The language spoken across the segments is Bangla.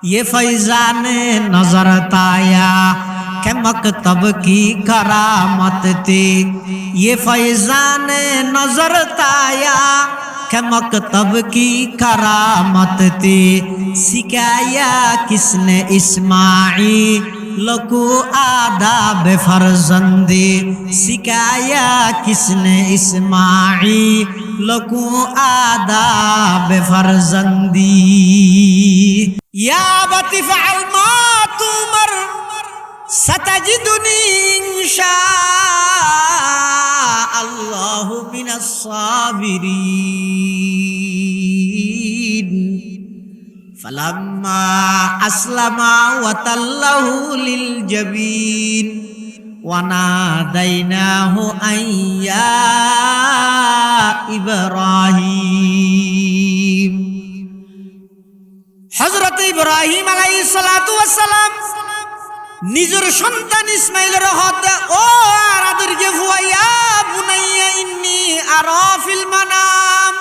ये फैजान नजर ताया के मकतब की करामत थी। ये फैजान नजर ताया के मकतब की करामत थी। सिखाया किसने इस्माईल को आदाब फर्जंदी। सिखाया किसने इस्माईल को आदाब फर्जंदी। या अबति फ़अल मा तुमर सतजिदुनी इंशाअल्लाहु मिनस साबिरीन। फलम्मा अस्लमा वतल्लहु लिल जबीन वनादैनाहु अन या इब्राहीम। हजरत इब्राहिम आलाइहिस्सलातु वस्सालाम নিজের সন্তান ইসমাইলের হতে ও আর আদরকে ফুয়াইয়া বুনাইয়া ইন্নী আরা ফিল মানাম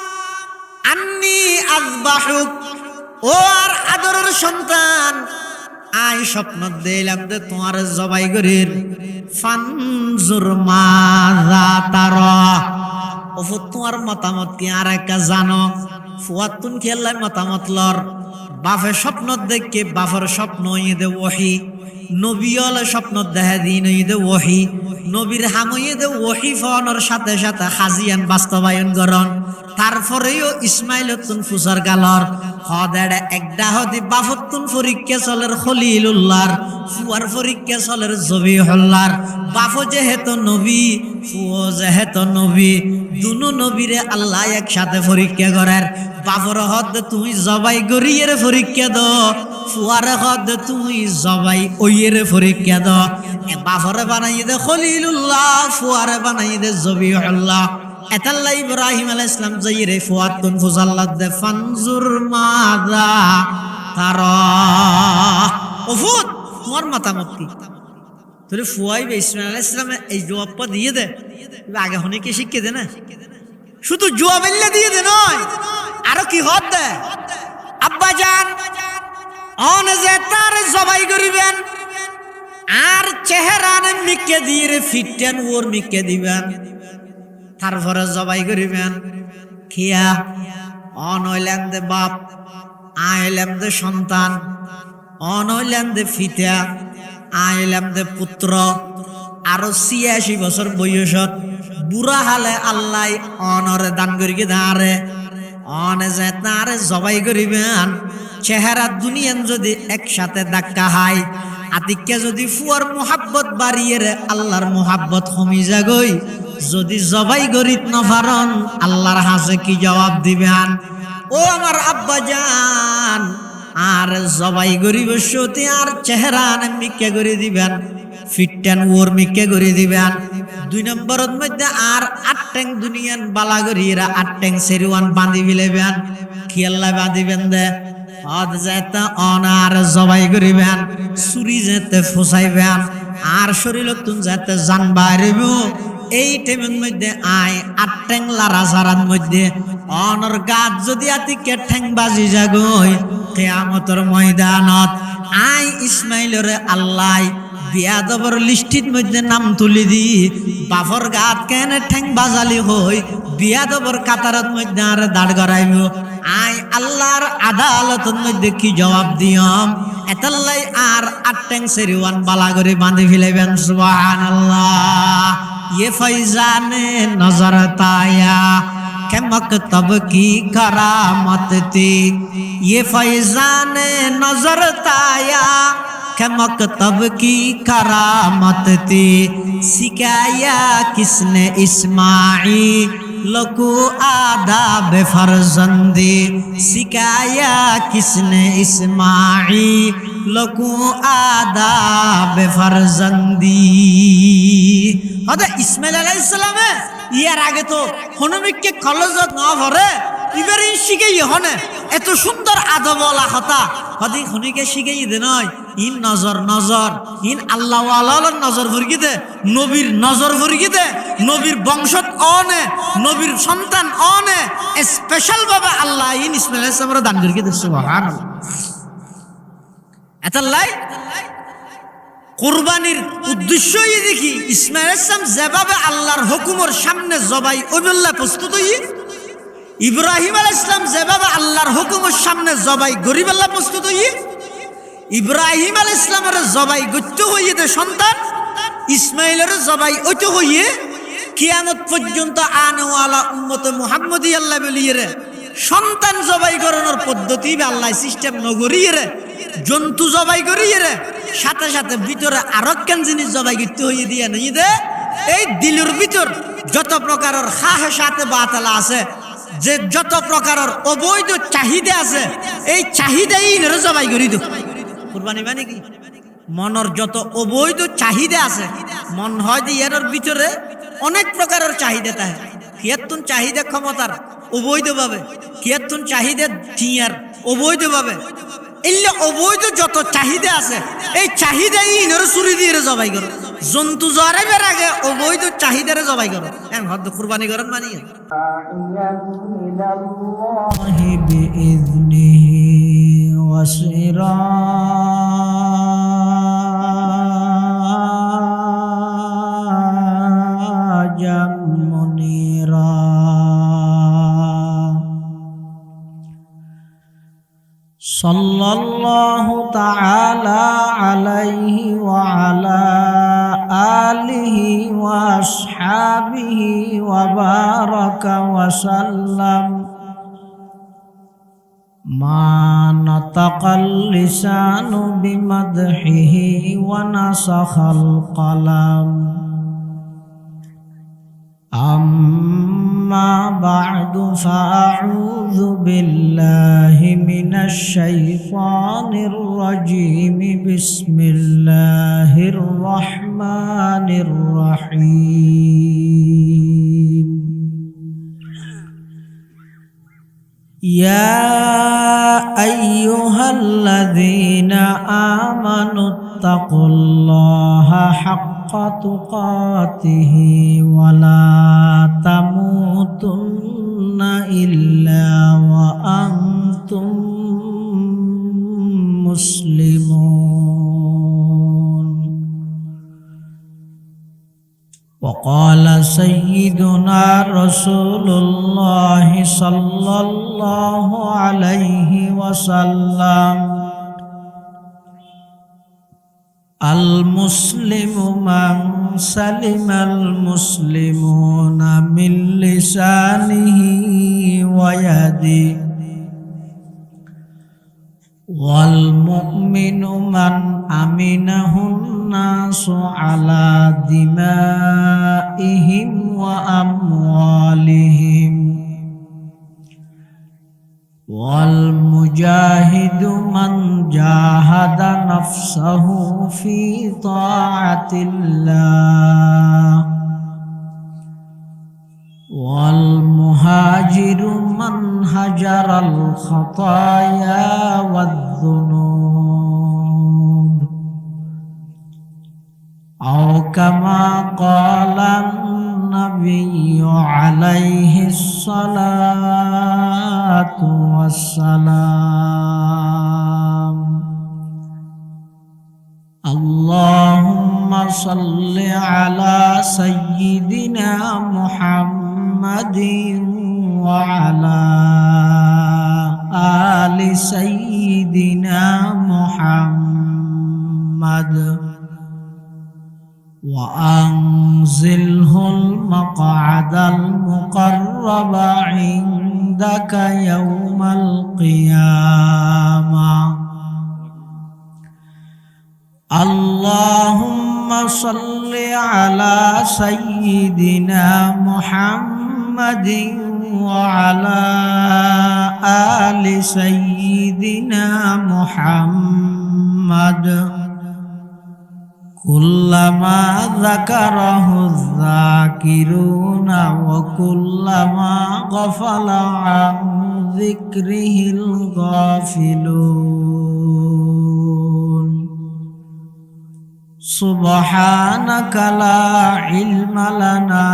আন্নী আযবাহুক। ও আর আদরের সন্তান আই স্বপ্ন দিলাম যে তোমার জবাই করির। ফানজুর মাযা তারা। ও তোমার মতামত কি আর একটা জানো? ফুয়াতুন কি আল্লাহ মতামত লর। বাফে স্বপ্ন দেখে বাফের স্বপ্ন ইদে ওহী। নবী হলে স্বপ্ন দেখা দিন ইদে ওহী। নবীর হামইদে ওহী ফোনের সাথে সাথে হাজিয়ান বাস্তবায়ন করন। তারপরেও ইসমাইল তুন ফুসার গালর হদেড়ে একটা হদি বাফতুন পরীক্ষা চলের খলিলুল্লাহর। ফুয়ার পরীক্ষা চলের জবিহুল্লাহর। বাফ যেহেতু নবী ফুও যেহেতু নবী দুনো নবীরে আল্লাহ একসাথে পরীক্ষা করার। বাফর হদ তুমি জবাই গরিয়ের পরীক্ষা দাও। ফুয়ার হদ তুমি জবাই ওইয়ের পরীক্ষা দাও। বাফরে বানাই দে খলিলুল্লাহ, ফুয়ারে বানাই দে জবিহুল্লাহ। এতাল্লাহ ইব্রাহিম আলাইহিস সালাম যাইরে ফুয়াতুন ফুজাল্লাত দে ফানজুর মাযা তারা। ও ফুত তোমার মতামত কি? তোরে ফুয়াইবে ইসমাইল আলাইহিস সালাম এই জবাবটা দিয়ে দে। আগে হনেকে শিখিয়ে দে না, শুধু জবাবিল্লা দিয়ে দে নয়, আরো কি হদ দে। আব্বা জান অন যে তার জবাই করিবেন আর চেহারানে মিকে দিয়ে ফিটেন ওর মিকে দিবেন। তারপরে জবাই করিবেন খিয়া অনইলেন দে বাপ, আইলেন দে সন্তান, অনইলেন দে ফিতা, আইলেন দে পুত্র। আরো ৮৬ বছর বয়সত বুড়া হালে আল্লাহ অনরে দান করিকে ধারে। অনে যে তারে জবাই করিবেন চেহারা দুনিয়ান যদি একসাথে ধাক্কা হয়, আতিককে যদি ফুয়ার মোহাব্বত বাড়িয়ে রে আল্লাহর মোহাব্বত কমি যাগই। যদি জবাই গরিত নফারন আল্লাহর হাসে কি জবাব দিবেন? ও আমার আব্বা জান আর জবাই গরিব সতী আর চেহারা মিকে করে দিবেন, ফিটটেন ওর মিকে করে দিবেন। ২ নম্বরের মধ্যে আর ৮ ট্যাং দুনিয়ান বালা গরিরা ৮ ট্যাং সেরিওয়ান বাঁধি ফেলেবেন। খেয়াল্লা বাঁধিবেন দে হদ যেতে অনার জবাই করিবেন, চুরি যেতে ফুসাইবেন আর শরীরতুন যেতে জান বাইরিব। এই টাইমের মধ্যে আয় ৮ ট্যাং লারা সারার মধ্যে অনর গাত যদি আতিকে ঠ্যাং বাজি যাগই কিয়ামতের ময়দানত আই ইসমাইলরে আল্লাহ বিয়াদবর লিস্টির মধ্যে নাম তুলি দি। বাফর গাত কেন ঠ্যাং বাজালি হই বিয়াদবর কাতারের মধ্যে আর দাঁড় করাইব। আই আল্লাহর আদালতের মধ্যে কি জবাব দিয়ম? এতাল্লাই আর ৮ ট্যাং সেরিওয়ান বালা করে বাঁধি ফেলেবেন। সুবহানাল্লাহ। ये फैजान नजर ताया के मकतब की करामत थी। ये फैजान नजर ताया के मकतब की करामत थी। सिखाया किसने इस्माईल को आदाब फर्जंदी। सिखाया किसने इस्माईल को आदाब फर्जंदी। ইসমাইল আলাইহিস সালামে ইয়ার আগে তো হনমিককে কলেজত না ভরে ইবারে শিখাই হনে এত সুন্দর আদবওয়ালা কথা হদি হনিকে শিখাই দে নয়। ইন নজর নজর ইন আল্লাহ ওয়ালার নজর ভরগি দে, নবীর নজর ভরগি দে, নবীর বংশত অনে, নবীর সন্তান অনে স্পেশাল ভাবে আল্লাহ ইন ইসমাইল আলাইহিস সালামের দান করিকে দে। সুবহানাল্লাহ। এতাল্লাই কুরবানির উদ্দেশ্যই দেখি ইসমাইল ইসলাম যেভাবে আল্লাহর হুকুমের সামনে জবাই ওইবল্লা প্রস্তুত হই, ইব্রাহিম আলাইহিস সালাম যেভাবে আল্লাহর হুকুমের সামনে জবাই গরিবাল্লা প্রস্তুত হই, ইব্রাহিম আলাইহিস সালামের জবাই গত্য হইয়ে দে সন্তান, ইসমাইলের জবাই ওইতো হইয়ে কিয়ামত পর্যন্ত আনেওয়ালা উম্মত মুহাম্মদী আল্লাহ বলিয়ে রে সন্তান জবাই করানোর পদ্ধতি আল্লাহ সিস্টেম নগরিয়ে রে জন্তু জবাই করিয়ে রে সাথে সাথে ভিতরে আরো কেন জিনিস জবাই করতে হইয়ে দিয়ে নিয়ে দে এই দিলের ভিতর যত প্রকারের খাহেসাতে বাতালা আছে, যে যত প্রকারের অবৈধ চাহিদা আছে, এই চাহিদাই ইনরে জবাই করি দো। কুরবানি মানে কি মনের যত অবৈধ চাহিদা আছে, মন হয় যে এর ভিতরে অনেক প্রকারের চাহিদা থাকে, কিয়াতুন চাহিদা ক্ষমতার অবৈধভাবে, কিয়াতুন চাহিদা টিয়ার অবৈধভাবে, এলে অবৈধ যত চাহিদা আছে এই চাহিদাই ইনরে চুরি দিয়ে জবাই করো। জন্তু জরাইবার আগে অবৈধ চাহিদারে জবাই করো। হ্যাঁ হদ কুরবানি করেন মানিয়ে সাল্লাল্লাহু তাআলা আলাইহি ওয়া আলা আলিহি ওয়া আসহাবিহি ওয়া বারাকা ওয়া সাল্লাম। মা নাতাকাল লিসানু বিমাদহিহি ওয়া নাসাখাল কলাম। أما بعد فأعوذ بالله من الشيطان الرجيم. بسم الله الرحمن الرحيم. يا أيها الذين آمنوا اتقوا الله حق تقاته ولا تموتن إلا وأنتم مسلمون. وقال سيدنا رسول الله صلى الله عليه وسلم: المسلم من سلم المسلمون من لسانه ويده، والمؤمن من أمنه الناس على دمائهم وأموالهم، والمجاهد من جاهد نفسه في طاعة الله، والمهاجر من هجر الخطايا والذنوب، أو كما قال النبي عليه الصلاة والسلام: اللهم صل على سيدنا محمد وعلى آل سيدنا محمد، وأنزله المقعد المقرب عندك يوم القيامة. اللهم صل على سيدنا محمد وعلى آل سيدنا محمد كلما ذكره الذاكرون وكلما غفل عن ذكره الغافلون. سبحانك لا علم لنا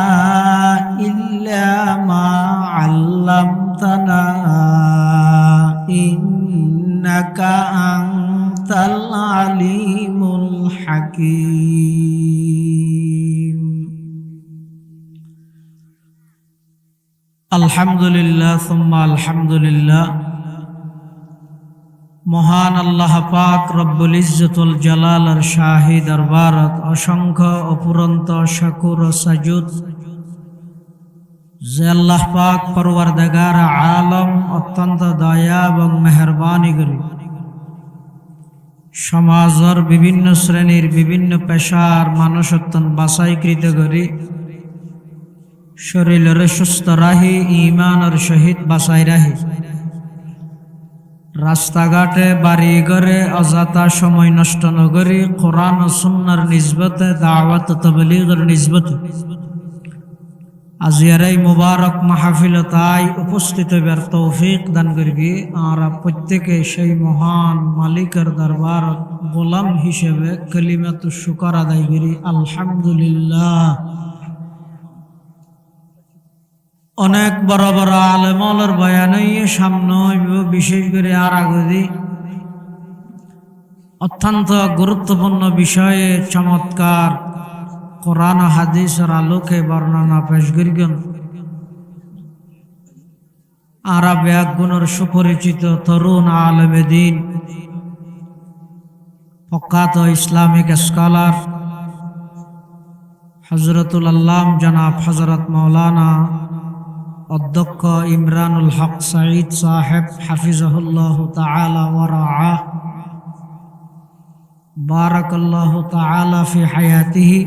إلا ما علمتنا إنك أنت আনতাল আলিমুল হাকীম। আলহামদুলিল্লাহ সুম্মা আলহামদুলিল্লাহ। মহান আল্লাহ পাক রব্বুল ইজ্জতুল জালালের শাহী দরবারত অসংখ্য অপুরন্ত শাকুর ও সাজুদ যে আল্লাহ পাক পরওয়ারদিগার আলম অত্যন্ত দয়া এবং মেহরবানি করে সমাজের বিভিন্ন শ্রেণীর বিভিন্ন পেশার মানুষ অত্যন্ত বাছাইকৃত করে শরীরের সুস্থ রাহি ঈমানের সহিত বাছাই রাহি রাস্তাঘাটে বাড়ি ঘরে অযথা সময় নষ্ট নগরী কোরআন ও সুন্নাহর নিসবতে দাওয়াত ও তাবলীগের নিসবতে আজিয়ার এই মুবারক মাহফিল তাই উপস্থিত হবার তৌফিক দান করবি। আর প্রত্যেকে সেই মহান মালিকের দরবার গোলাম হিসেবে কালিমাতু শুকর আদায় করি আলহামদুলিল্লাহ। অনেক বড় বড় আলেমলের বয়ানই সামনে বিশেষ করে আর আগদি অত্যন্ত গুরুত্বপূর্ণ বিষয়ে চমৎকার কোরআন ও হাদিসের আলোকে বর্ণনা পেশ করিবেন। আরব একগুণের সুপরিচিত তরুণ আলেমে দ্বীন প্রখ্যাত ইসলামিক স্কলার হযরতুল আল্লাম জনাব হযরত মাওলানা অধ্যক্ষ ইমরানুল হক সাঈদ সাহেব হাফিজাহুল্লাহ তাআলা ওয়া রাআহ বারাকাল্লাহু তাআলা ফি হায়াতিহি।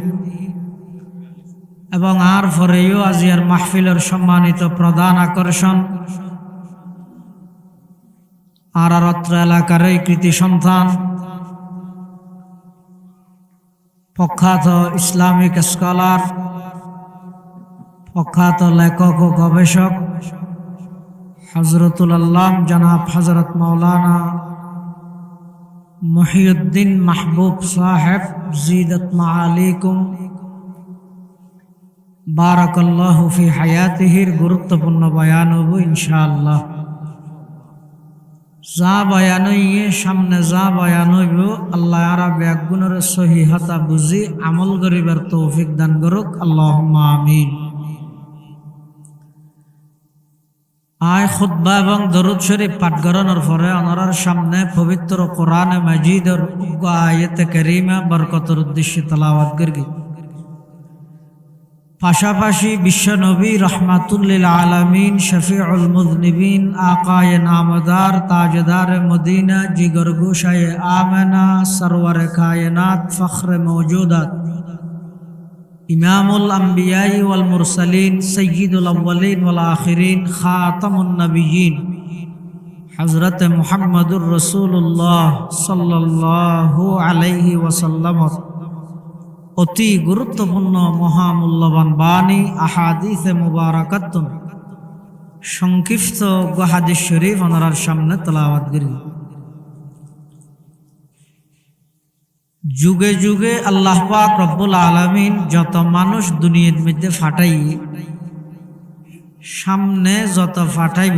এবং আর পরেও আজিয়ার মাহফিলের সম্মানিত প্রধান আকর্ষণ আর অত্র এলাকার এই কৃতি সন্তান প্রখ্যাত ইসলামিক স্কলার প্রখ্যাত লেখক ও গবেষক হযরতুল আল্লাম জনাব হযরত মাওলানা মুহিউদ্দিন মাহবুব সাহেব জিদাত মাআলিকুম বারাকাল্লাহু ফি হায়াতিহির গুরুত্বপূর্ণ বয়ান হব ইনশাআল্লাহ। যা বয়ান হইয়ে সামনে যা বয়ান হইব আল্লাহ আরব একগুণের সহিহতা বুঝি আমল করিবার তৌফিক দান করুক আল্লাহুম্মা আমিন। আয় খুতবা এবং দরুদ শরীফ পাঠ করানোর পরে ওনার সামনে পবিত্র কোরআনে মাজিদের আয়াতে কারিমা বরকতের উদ্দেশ্যে তেলাওয়াত করি। পাশাপাশি বিশ্বনবী রহমাতুল্লিল আলামিন শফিউল মুযনিবিন আকায়ে নামদার তাজদার মদিনা জিগর গোশায়ে আমেনা সরওয়ারে কায়নাত ফখরে মওজুদাত ইমামুল আম্বিয়াই ওয়াল মুরসালিন সয়্যিদুল আউয়ালিন ওয়াল আখিরিন খাতামুন নবিয়্যিন হযরত মুহাম্মদুর রাসূলুল্লাহ সাল্লাল্লাহু আলাইহি ওয়াসাল্লাম অতি গুরুত্বপূর্ণ মহামূল্যবান বাণী আহাদিসে মুবারাকাতুন সংক্ষিপ্ত হাদিস শরীফ ওনার সামনে তেলাওয়াত করি। যুগে যুগে আল্লাহ পাক রব্বুল আলামিন যত মানুষ দুনিয়ার মধ্যে ফাটাই সামনে যত ফাটাইব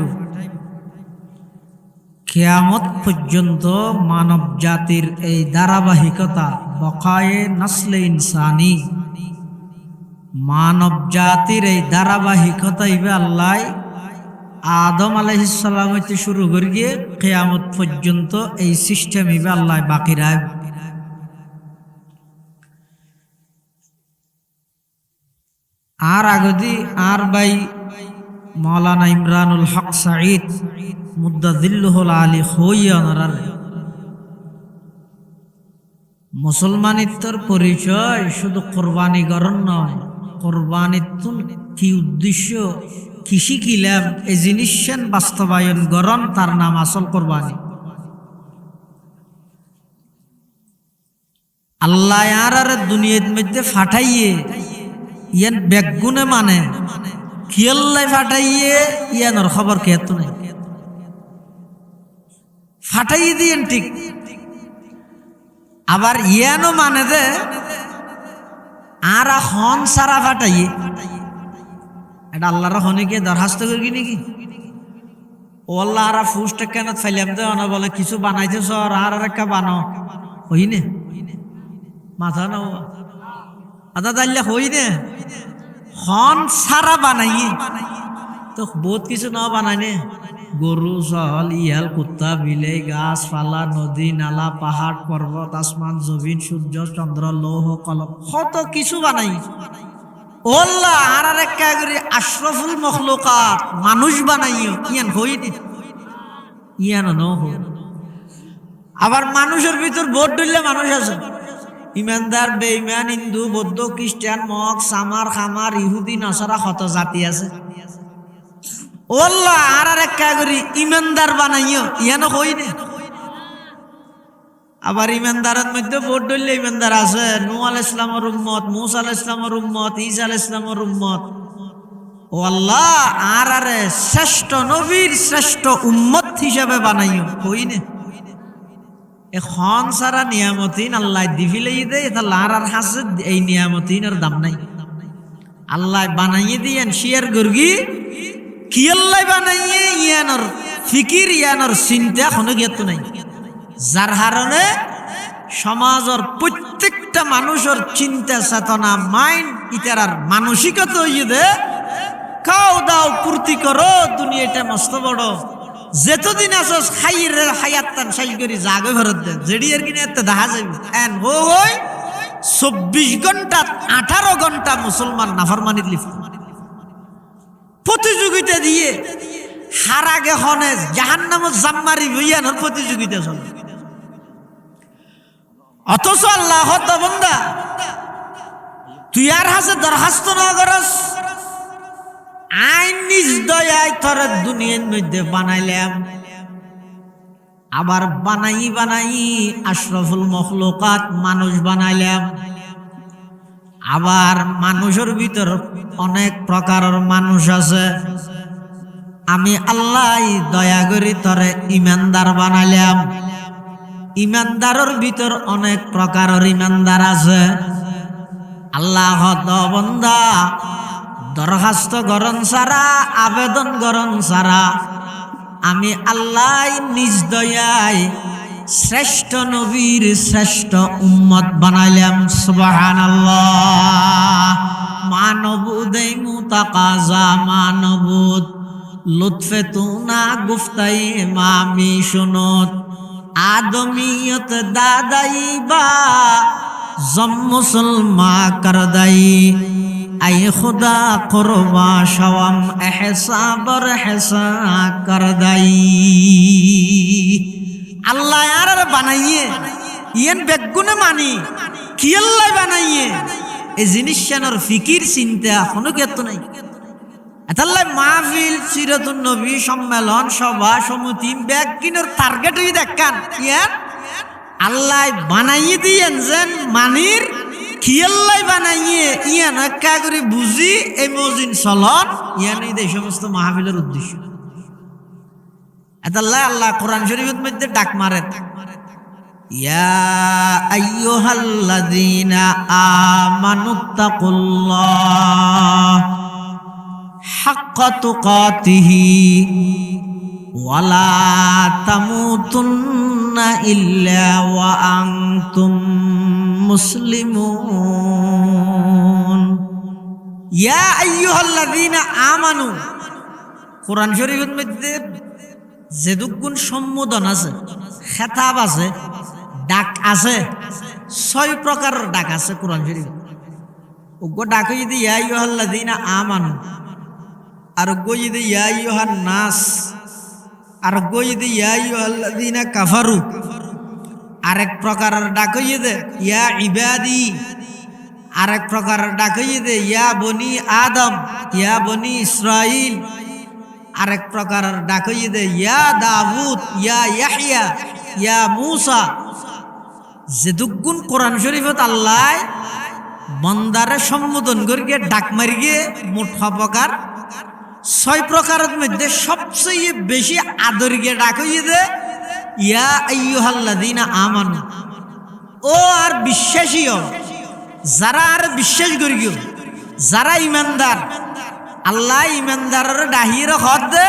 কিয়ামত পর্যন্ত মানব জাতির এই ধারাবাহিকতা বকায়ে নসলে ইনসানি মানব জাতির এই ধারাবাহিকতা ইবে আল্লাহ আদম আলাইহিস সালাম হইতে শুরু করিয়ে কিয়ামত পর্যন্ত এই সিস্টেম ইবে আল্লাহ বাকি রাখবে। আর আগদি আর ভাই মাওলানা ইমরানুল হক সাঈদ মুদ্দাদিল্লুহুল আলী হইয়ানার মুসলমানিত্বর পরিচয় শুধু কোরবানি গরণ নয়, কোরবানিত্বর কি উদ্দেশ্য কৃষি কিলাম এই জিনিস বাস্তবায়ন গরণ তার নাম আসল কোরবানি। আল্লাহ আর দুনিয়ার মধ্যে ফাটাইয়ে ইয়ান বেগুনে মানে কিয়াল্লাই ফাটাইয়ে ইয়ানোর খবর কে তো নাই ফাটাইয়ে দিয়েন ঠিক, আবার ইয়ানো মানে দে আর হন সারা ফাটাইয়ে এটা আল্লাহর হনে গিয়ে দরখাস্ত করবি নাকি ও আল্লাহ আর ফুসটা কেন ফাইলাম দে না বলে কিছু বানাইতেছ আর একটা বানো হইনে মাথা না আদা দাইলে হইনে হন সারা বানাই তো বহুত কিছু না বানাইনে গরু সহল ইয়াল কুত্তা বিলে গাছ পালা নদী নালা পাহাড় পর্বত আসমান জমিন সূর্য চন্দ্র লৌহ কলম কত কিছু বানাই ওল্লা আর একটা করে আশরাফুল মখলুকাত মানুষ বানাইও ইয়ান হইনি ইয়ান ন আবার মানুষের ভিতর ভোট দিলে মানুষ আছে ইমানদার বেঈমান হিন্দু বৌদ্ধ খ্রিস্টান মগ সামার খামার ইহুদি নাসারা কত জাতি আছে ওল্লা আর একটা করে ইমানদার বানাইও ইয়ান হইনি আবার ইমানদারের মধ্যে ভোট ধরলে ইমানদার আছে নূহ আলাইহিস সালামের উম্মত মুসা আলাইহিস সালামের উম্মত ঈসা আলাইহিস সালামের উম্মত ও আল্লাহ আর শ্রেষ্ঠ নবীর শ্রেষ্ঠ উম্মত হিসাবে বানাইও কইনে এখন সারা নিয়ামতিন আল্লাহ দিবিলেই দে এটা লার আর হাসে এই নিয়ামতিনের দাম নাই আল্লাহ বানাইয়ে দিয়েন শিয়ার গর্গি কি আল্লাহ বানাইয়ে ইয়ানোর ফিকির ইয়ানোর চিন্তা কোনো জ্ঞাত নাই যার কারণে সমাজের প্রত্যেকটা মানুষের চিন্তা চেতনা মাইন্ড ইতার মানসিকতা হইয়ে দে খাও দাও পূর্তি করো দুনিয়াটা মস্ত বড় যেতদিন আসস খাইয়ের হায়াত্তান সাই করি জাগে ফেরত দে যেডি এর কিনে এতে দেখা যাবে এন হই 24 ঘন্টা 18 ঘন্টা মুসলমান নাফরমানিত লিপ্ত প্রতিযোগিতা দিয়ে হারাগে হনে জাহান্নামত জাম্মারি বইয়ানোর প্রতিযোগিতা চলে অথচ আল্লাহ বান্দা তুই আর হাসে দরখাস্ত না করস আইন নিজ দয়ায় তোর দুনিয়ার মধ্যে বানাইলাম আবার বানাই আশরাফুল মখলুকাত মানুষ বানাইলাম আবার মানুষের ভিতর অনেক প্রকারের মানুষ আছে আমি আল্লাহ দয়া করি তোরে ইমানদার বানাইলাম ইমানদারের ভিতর অনেক প্রকারের ইমানদার আছে আল্লাহ বান্দা দরখাস্ত গরণ সারা আবেদন গরণ সারা আমি আল্লাহ নিজ দয়ায় শ্রেষ্ঠ নবীর শ্রেষ্ঠ উম্মত বানাইলাম সুবহানাল্লাহ মানবুদে মুতাকাজা মানবুদ লুৎফে তুনা গুফতাই মামি শুনত आदमियत दादाई बा जम मुसलमा कर दाई आई खुदा कुर्बा शवम एहसा बर एहसा कर दाई अल्लाह यार बनाइए येन बेगुने मानी कि अल्लाह बनाइए ए जिनिसनर फिकिर चिंता कोनो केतो নাই আল্লাহ মাহফিল সিরাতুন নবী সম্মেলন সভা সমিতি ব্যাগকিনের টার্গেট হই দেখান ইয়ার আল্লাহ বানাইয়ে দিয়েন যেন মানির কি আল্লাহ বানাইয়ে ইয়ান একা করে বুঝি এই মজিন চলন ইয়ান এই সমস্ত মাহফিলের উদ্দেশ্য আল্লাহ আল্লাহ কোরআন শরীফের মধ্যে ডাক মারেন ইয়া আইয়ুহাল্লাযীনা আমানুত্তাকুল্লাহ হাক্কা তুকাতিহি ওয়ালা তামুতুন্না ইল্লা ওয়া আনতুম মুসলিমুন ইয়া আইয়ুহাল্লাযীনা আমানু কোরআন শরীফের মধ্যে যেদুগুণ সম্বোধন আছে খেতাব আছে ডাক আছে 6 প্রকারের ডাক আছে কোরআন শরীফে ওগো ডাক যদি ইয়া আইয়ুহাল্লাযীনা আমানু আর গোয়িদে ইয়া আইয়ুহান নাস আর গোয়িদে ইয়া আইয়ুহাল্লাযীনা কাফারু আরেক প্রকারের ডাক হইদে ইয়া ইবাদি আরেক প্রকারের ডাক হইদে ইয়া বনি আদম ইয়া বনি ইসরাইল আরেক প্রকারের ডাক হইদে ইয়া দাউদ ইয়া ইয়াহইয়া ইয়া মূসা যেদুগুণ কোরআন শরীফত আল্লাহ বান্দারে সম্বোধন করিয়ে ডাক মারিয়ে মোট প্রকার 6 প্রকারের মধ্যে সবচেয়ে বেশি আদরিয়ে ডাক হইদে ইয়া আইয়ুহাল্লাযীনা আমানু ও আর বিশ্বাসীও যারা আর বিশ্বাস করিও যারা ইমানদার আল্লাহ ইমানদারের ডাহির হদ দে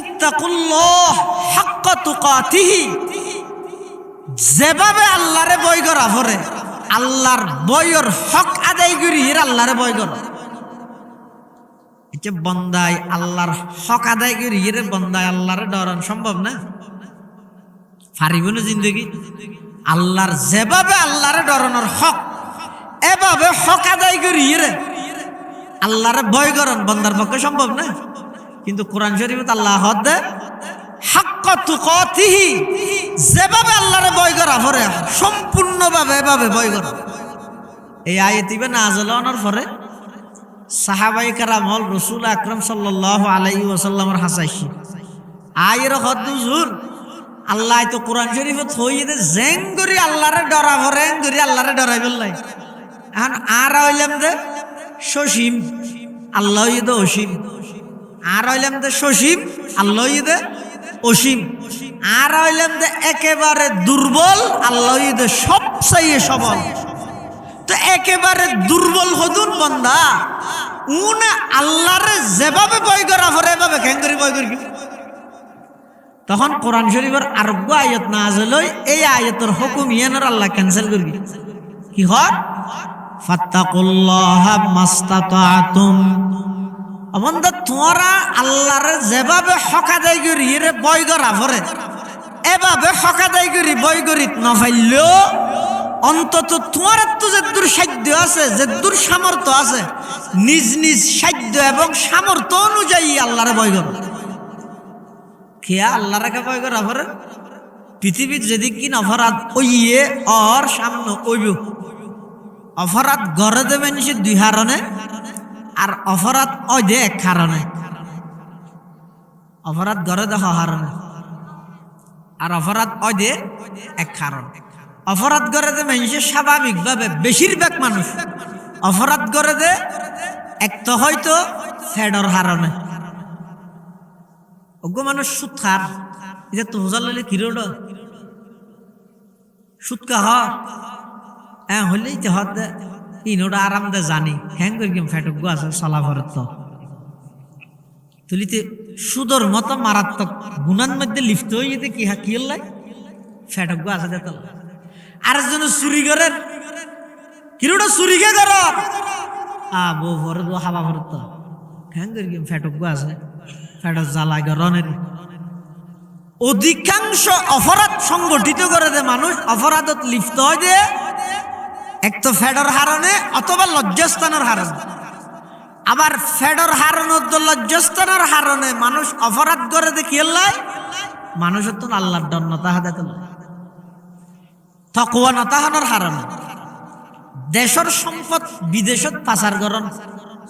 ইত্তাকুল্লাহ হাক্কা তুকাতিহি, যেভাবে আল্লাহরে ভয় করা পরে আল্লাহর ভয়ের হক আদায় করি এর আল্লাহরে ভয় কর। এটা বন্দায় আল্লাহর হক আদায় করি এর বন্দায় আল্লাহরে ডরান সম্ভব না, পারিব না জিন্দগি। আল্লাহর যেভাবে আল্লাহরে ডরানোর হক এভাবে হক আদায় করি এর আল্লাহরে ভয় করেন বন্দার পক্ষে সম্ভব না। কিন্তু কোরআন শরীফে আল্লাহ হদ হাক্কা তুকাতিহি, যেভাবে আল্লাহরে ভয় করা পরে সম্পূর্ণভাবে এভাবে ভয় করা। এই আয়াতিবে নাযিল হওয়ার পরে সাহাবায়ে কেরাম হল রাসূল আকরাম সাল্লাল্লাহু আলাইহি ওয়াসাল্লামের হাসাইছি আয়ের হদ হুজুর আল্লাহ তো কোরআন শরীফে থইয়ে দে জেং করি আল্লাহরে ডরা পরে করি আল্লাহরে ডরাই বললাই। এখন আর হইলাম দে সসীম আল্লাহ দে অসীম, আর হইলাম দে সসীম আল্লাহ দে অসীম, আর হইলাম দে একেবারে দুর্বল আল্লাহ দে সবচেয়ে সবল। তো একেবারে দুর্বল হদুন বন্দা উন আল্লাহরে যেভাবে ভয় করা পরে এভাবে কেন করি ভয় করি। তখন কোরআন শরীফের আরোগ্য আয়াত নাযিল হই, এই আয়াতের হুকুম ইয়ানোর আল্লাহ ক্যান্সেল করবি। কি হয় ফাত্তাকুল্লাহা মাস্তাতাতুম, বন্ধা তোমরা আল্লাহরে যেভাবে হক আদায় করি এর ভয় করা পরে এভাবে হক আদায় করি ভয় করি না পাইলেও অন্তত তোমার তো যে দূর সাধ্য আছে, যে দূর সামর্থ্য আছে, নিজ নিজ সাধ্য এবং সামর্থ্য অনুযায়ী আল্লাহরে ভয় করো। খেয়া আল্লাহরে ভয় করা পরে পৃথিবীর যেদিক কিন অপরাধ ওইয়ে ওর সামনে ওইব। অপরাধ গড়ে দেবে নিশ্চিত দুই হারণে, আর অপরাধ ওই দে এক কারণে। অপরাধ গড়ে দেখ হারণে, আর অপরাধ ওই দে এক কারণ। অপরাধ করে দে মানুষের স্বাভাবিকভাবে বেশিরভাগ মানুষ অপরাধ করে দে এক তো হয়তো ফেডর হারণে। অজ্ঞ মানুষ সুদ খার, এটা তো বোঝা লইলে কিরোড সুদ কাহ হ্যাঁ হইলেই তো হত ইনোটা আরাম দে জানি হ্যাং করি ফেটজ্ঞ আছে চলাফরের তো তুলিতে সুদর মতো মারাত্মক গুণার মধ্যে লিপ্ত হয়ে যেতে কি কি হল ফেটজ্ঞ আছে দে তো। আর একজন চুরি করেন কিরোটা চুরি কে কর বউ ভরে দো হাবা ভরত তো হ্যাং করি ফেটজ্ঞ আছে ফেটর জ্বালা গরনের। অধিকাংশ অপরাধ সংগঠিত করে দে মানুষ অপরাধত লিপ্ত হয় দে এক তো ফেডর হারণে অথবা লজ্জাস্থানের হারণে। আবার ফেডর হারণত লজ্জাস্থানের হারণে মানুষ অপরাধ করে দে কি লাই মানুষের তো আল্লাহর ডর নতাহা দেখ তকওয়া নতাহানোর হারণে। দেশের সম্পদ বিদেশত পাচার করন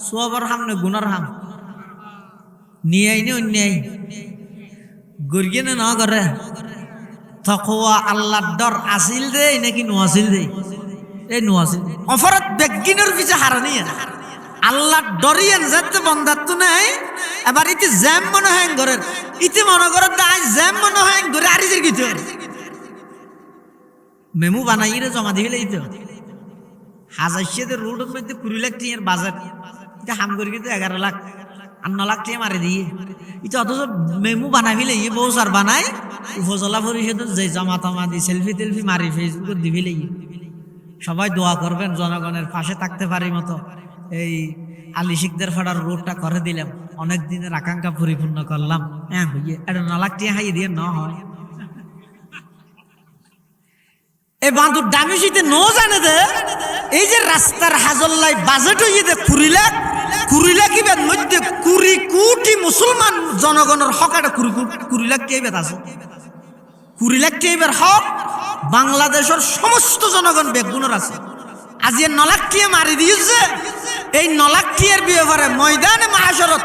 সোয়াবর হামনে গুণর হাম নিয়ে আইনি অন্যায় গরিয়ে না করে তকওয়া আল্লাহর ডর আসিল দে নাকি নোয়াছিল দে এই নোয়াছিল অপরাধ বেগিনের পিছে হারানি আল্লাহ ডরিয়েন যাতে বন্ধাত্ম নাই। এবার ইতি জ্যাম মনে হয় ঘরের ইতি মনে করে দায় জ্যাম মনে হয় ঘরে আরিজের গীত মেমু বানাই রে জমা দিলে তো হাজার রোডের মধ্যে 20 লাখ টিয়ার বাজার এটা হাম করি কিন্তু 11 লাখ আর 9 লাখ টিয়া মারে দিয়ে এটা অথচ মেমু বানাবিলে ই বউসার বানাই উপজেলা পরিষদের যে জমা টমা দি সেলফি টেলফি মারি ফেসবুকে দিবিলে সবাই দোয়া করবেন জনগণের পাশে থাকতে পারি মতো এই আলী শিকদের ফাড়ার রোডটা করে দিলাম অনেক দিনের আকাঙ্ক্ষা পরিপূর্ণ করলাম। হ্যাঁ হইয়ে এটা 9 লাখ টিয়া হাইয়ে দিয়ে ন হয় এই বাঁধুর ডামিশিতে নো জানে দে এই যে রাস্তার হাজল্লাই বাজেট হইয়ে দে 20 লাখ ইবের মধ্যে 20 কোটি মুসলমান জনগণের হকাটা 20 লাখ কে বেত আছে 20 লাখ কে এবার হক বাংলাদেশের সমস্ত জনগণ বেগুনের আছে। আজ 9 লাখ টিয়া মারি দিয়েছে এই 9 লাখ টিয়ার ব্যাপারে ময়দানে মাহাশরত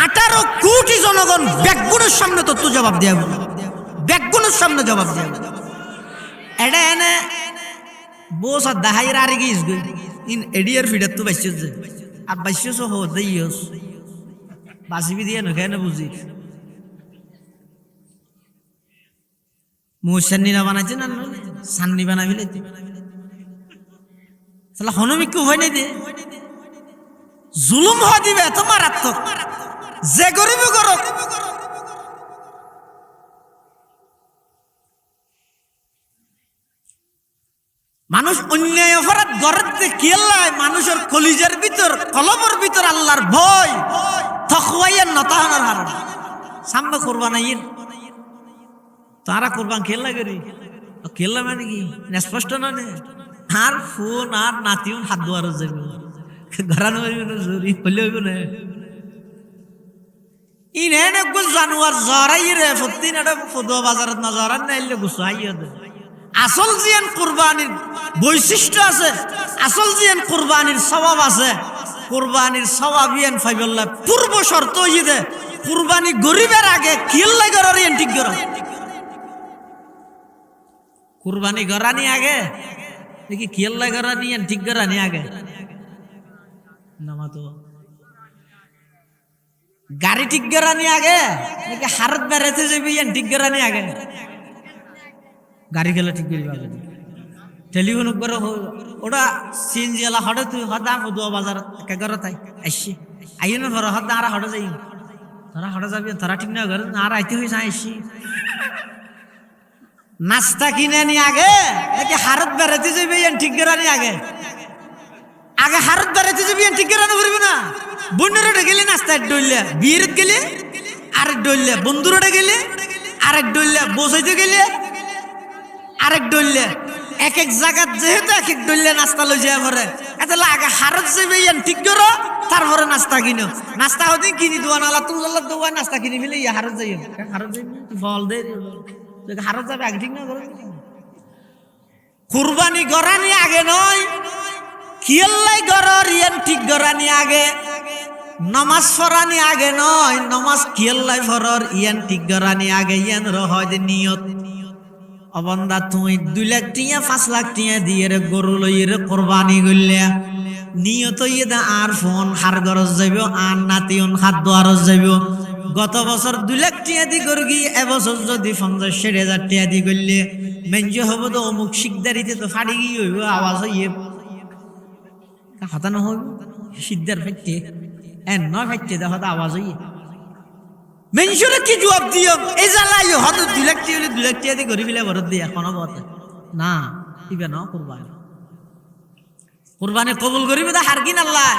18 কোটি জনগণ বেগুনের সামনে তো জবাব দেব বেগুনের সামনে জবাব দেব। এটা এনে বস আর দাহাইর আর গিয়েছ ইন এডিয়ার ফিডার তো বাইশ আর 2200 হো দেইস বাসিবি দিয়ে না কেন বুঝি মুসান্নি না বানাইছে না সান্নি বানাবিলে তাহলে হনমিক হয় নাই দিয়ে জুলুম হওয়া দিবে এত মারাত্মক যে গরিব করক মানুষ অন্যায় অপরাধ গড়তে কিয়াল্লায় মানুষের কলিজার ভিতর কলবের ভিতর আল্লাহর ভয় তকওয়াইয়ের নতাহানোর হারণ সামনে করবা না ইন তারা করবান খেলা করি খেলা মানে কি স্পষ্ট না নে আর ফোন আর নাতিউন হাত দুয়ার যাবে ঘরানো জরুরি হলে হইব না ইন এনে গো জানুয়ার জরাই রে ফতিন এটা ফদো বাজারত না জরান নাইলে গুছাইয়া দে আসল জিয়ান কুরবানির বৈশিষ্ট্য আছে আসল জিয়ান কুরবানির সওয়াব আছে কুরবানির সওয়াব ইয়ান ফাইবাল্লাহ পূর্ব শর্ত ইদে কুরবানি গরিবের আগে কিল্লা গরর ইয়ান ঠিক গর কুরবানি গরানি আগে দেখি কিল্লা গরানি ইয়ান ঠিক গরানি আগে নামা তো গাড়ি ঠিক গরানি আগে নাকি হারত বেড়াতে যাবি ইয়ান ঠিক গরানি আগে গাড়ি গেলে ঠিক করিবা টেলিফোন করে ওটা সিএনজি এলা হঠাৎ তুই হঠাৎ দোয়া বাজার একেবারে তাই আসছি আইয়ে না ধরো হঠাৎ আর হঠাৎ যাই তারা হঠাৎ যাবি তারা ঠিক না ঘরে আর আইতে হয়েছে আসছি নাস্তা কিনে নি আগে নাকি হারত বেড়াতে যাবি ঠিক করানি আগে আগে হারত বেড়াতে যাবি ঠিক করানো করবি না বন্ধুরা গেলে নাস্তা এক ডইলে বিয়ের গেলে আরেক ডইলে বন্ধুরা গেলে আরেক ডইলে বসাইতে গেলে আরেক ডইলে এক এক জায়গাত যেহেতু এক এক ডইলে নাস্তা লই যায় পরে এত আগে হারত যাবে ঠিক করো তারপরে নাস্তা কিনো নাস্তা হতে কিনি দোয়া নালা তুল্লাহ দোয়া নাস্তা কিনি ফেলে হারত যাই হারত যাই ফল দে হারত যাবে আগে ঠিক না করে কুরবানি গরানি আগে নয় কিয়াল্লাই গরর ইয়ান ঠিক গরানি আগে নমাজ ফরানি আগে নয় নমাজ কিয়াল্লাই ফরর ইয়ান ঠিক গরানি আগে ইয়ান রহয় যে নিয়ত অবন্দা তুই 2 লাখ টিয়া 5 লাখ টিয়া দিয়ে রে গরু লই রে কোরবানি করলে নিয়ত ইদা আর ফোন হার গরজ যাইব আর নাতিউন হাত দোয়ারজ যাইব গত বছর 2 লাখ টিয়া দি গরগি এবছর যদি 50-60,000 টিয়া দি করলে মেঞ্জ হব তো অমুক শিকদারিতে তো ফাড়ি গিয়ে হইব আওয়াজ হইয়ে হতানো হইব সিদ্ধার ফাইতে এন নয় ফাইতে দেখো আওয়াজ হইয়ে মেনশরে কি জবাব দিও এই জ্বালাই হয়তো 2 লাখ হলে 2 লাখ দিয়ে গরিব বিলে ভরত দিয়ে এখনো বলতে না দিবে না কুরবানি কবুল করিবে তা হারগিন আল্লাহ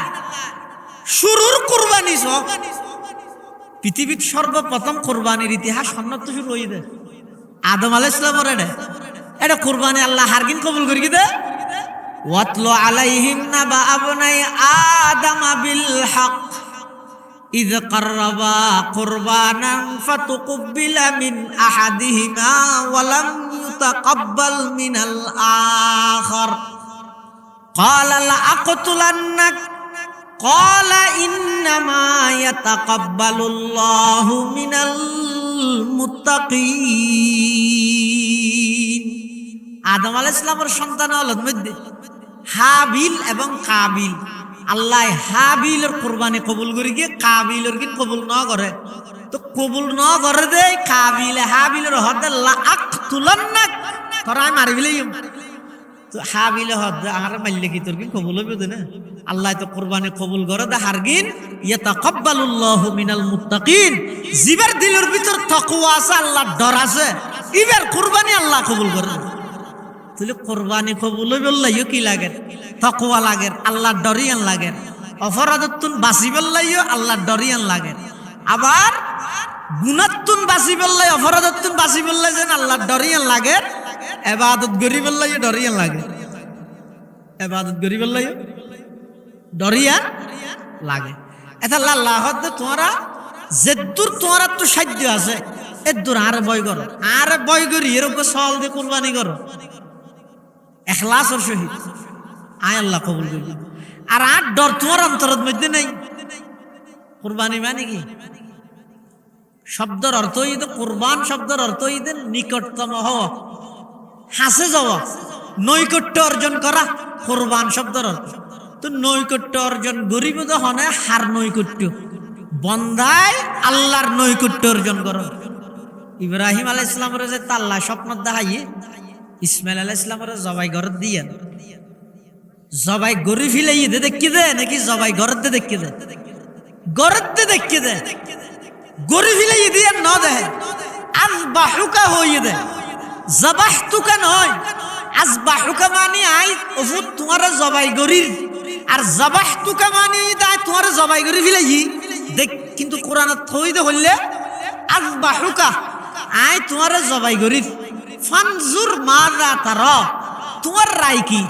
শুরুর কুরবানি সব পৃথিবীর সর্বপ্রথম কুরবানির ইতিহাস সন্ন্যত শুরু হই দে আদম আলাইহিস সালামের এটা কুরবানি আল্লাহ হারগিন কবুল করি দে ওয়াতলু আলাইহিম নাবা আবনাই আদম বিল হক إذ قربا قربانا فتقبل من أحدهما ولم يتقبل من الآخر قال لأقتلنك قال إنما يتقبل الله من المتقين আদম আলাইহিস সালামের সন্তান হলেন মধ্যে হাবিল এবং কাবিল আল্লাহ হাবিলের কুরবানি কবুল করি গিয়ে কাবিলের কিন্তু কবুল না করে তো কবুল না করে দে কাবিলে হাবিলের হদ লাআকতুলান্নাক তোরা মারি ফেলে তো হাবিলে হদ আর মাইলে কি তোর কিন্তু কবুল হবে না আল্লাহ তো কুরবানি কবুল করে দে হারগিন ইয়াতাকাব্বালুল্লাহু মিনাল মুত্তাকিন জিবার দিলের ভিতর তাকওয়া আছে আল্লাহর ডর আছে এবার কুরবানি আল্লাহ কবুল করে তাহলে কুরবানি কবুল হবে আল্লাহ কি লাগে তাকওয়া লাগে আল্লাহর ডরিয়ান লাগে অপরাধতুন বাঁচিবল্লাইও আল্লাহর ডরিয়ান লাগে আবার গুনাতুন বাঁচিবল্লাই অপরাধতুন বাঁচিবল্লাই যেন আল্লাহর ডরিয়ান লাগে ইবাদত গরিবল্লাইও ডরিয়ান লাগে ইবাদত গরিবল্লাইও ডরিয়ান লাগে এটা আল্লাহ হদ তোমরা যেদুর তোমরা তো সাধ্য আছে এদুর আরে বয় করি এরকম সওয়াল দিয়ে কুরবানি করো ইখলাসের সহিত আয় আল্লাহ কবুল করবে আর ডর তোমার অন্তরের মধ্যে নেই কুরবানি মানে কি শব্দের অর্থ হইতে কুরবান শব্দের অর্থ হইতে নিকটতম হওয়া হাসে যাওয়া নৈকট্য অর্জন করা কুরবান শব্দের অর্থ তো নৈকট্য অর্জন গরিব তো হনে হার নৈকট্য বন্দায় আল্লাহর নৈকট্য অর্জন করো ইব্রাহিম আলাইহিস সালামের যে তাল্লা স্বপ্ন দেখাইয়ে ইসমাইল আলাইহিস সালামের জবাই ঘর দিয়ে জবাই গরি ফিলাই দে দেখি দে নাকি জবাই ঘরতে দেখি দে ঘরতে দেখি দে গরি ফিলাই দিয়ে ন দে আযবাহুকা হই দে জবাহতুকা নয় আজবাহুকা মানে আই ওফুত তোমার জবাই গরির, আর জাবাহতুকা মানে দাই তোমার জবাই গরি ফিলাই দেখ। কিন্তু কোরআনত থই দে হইলে আজবাহুকা আই তোমার জবাই গরির, ফানজুর মাযা তারা, তোমার রায় কি?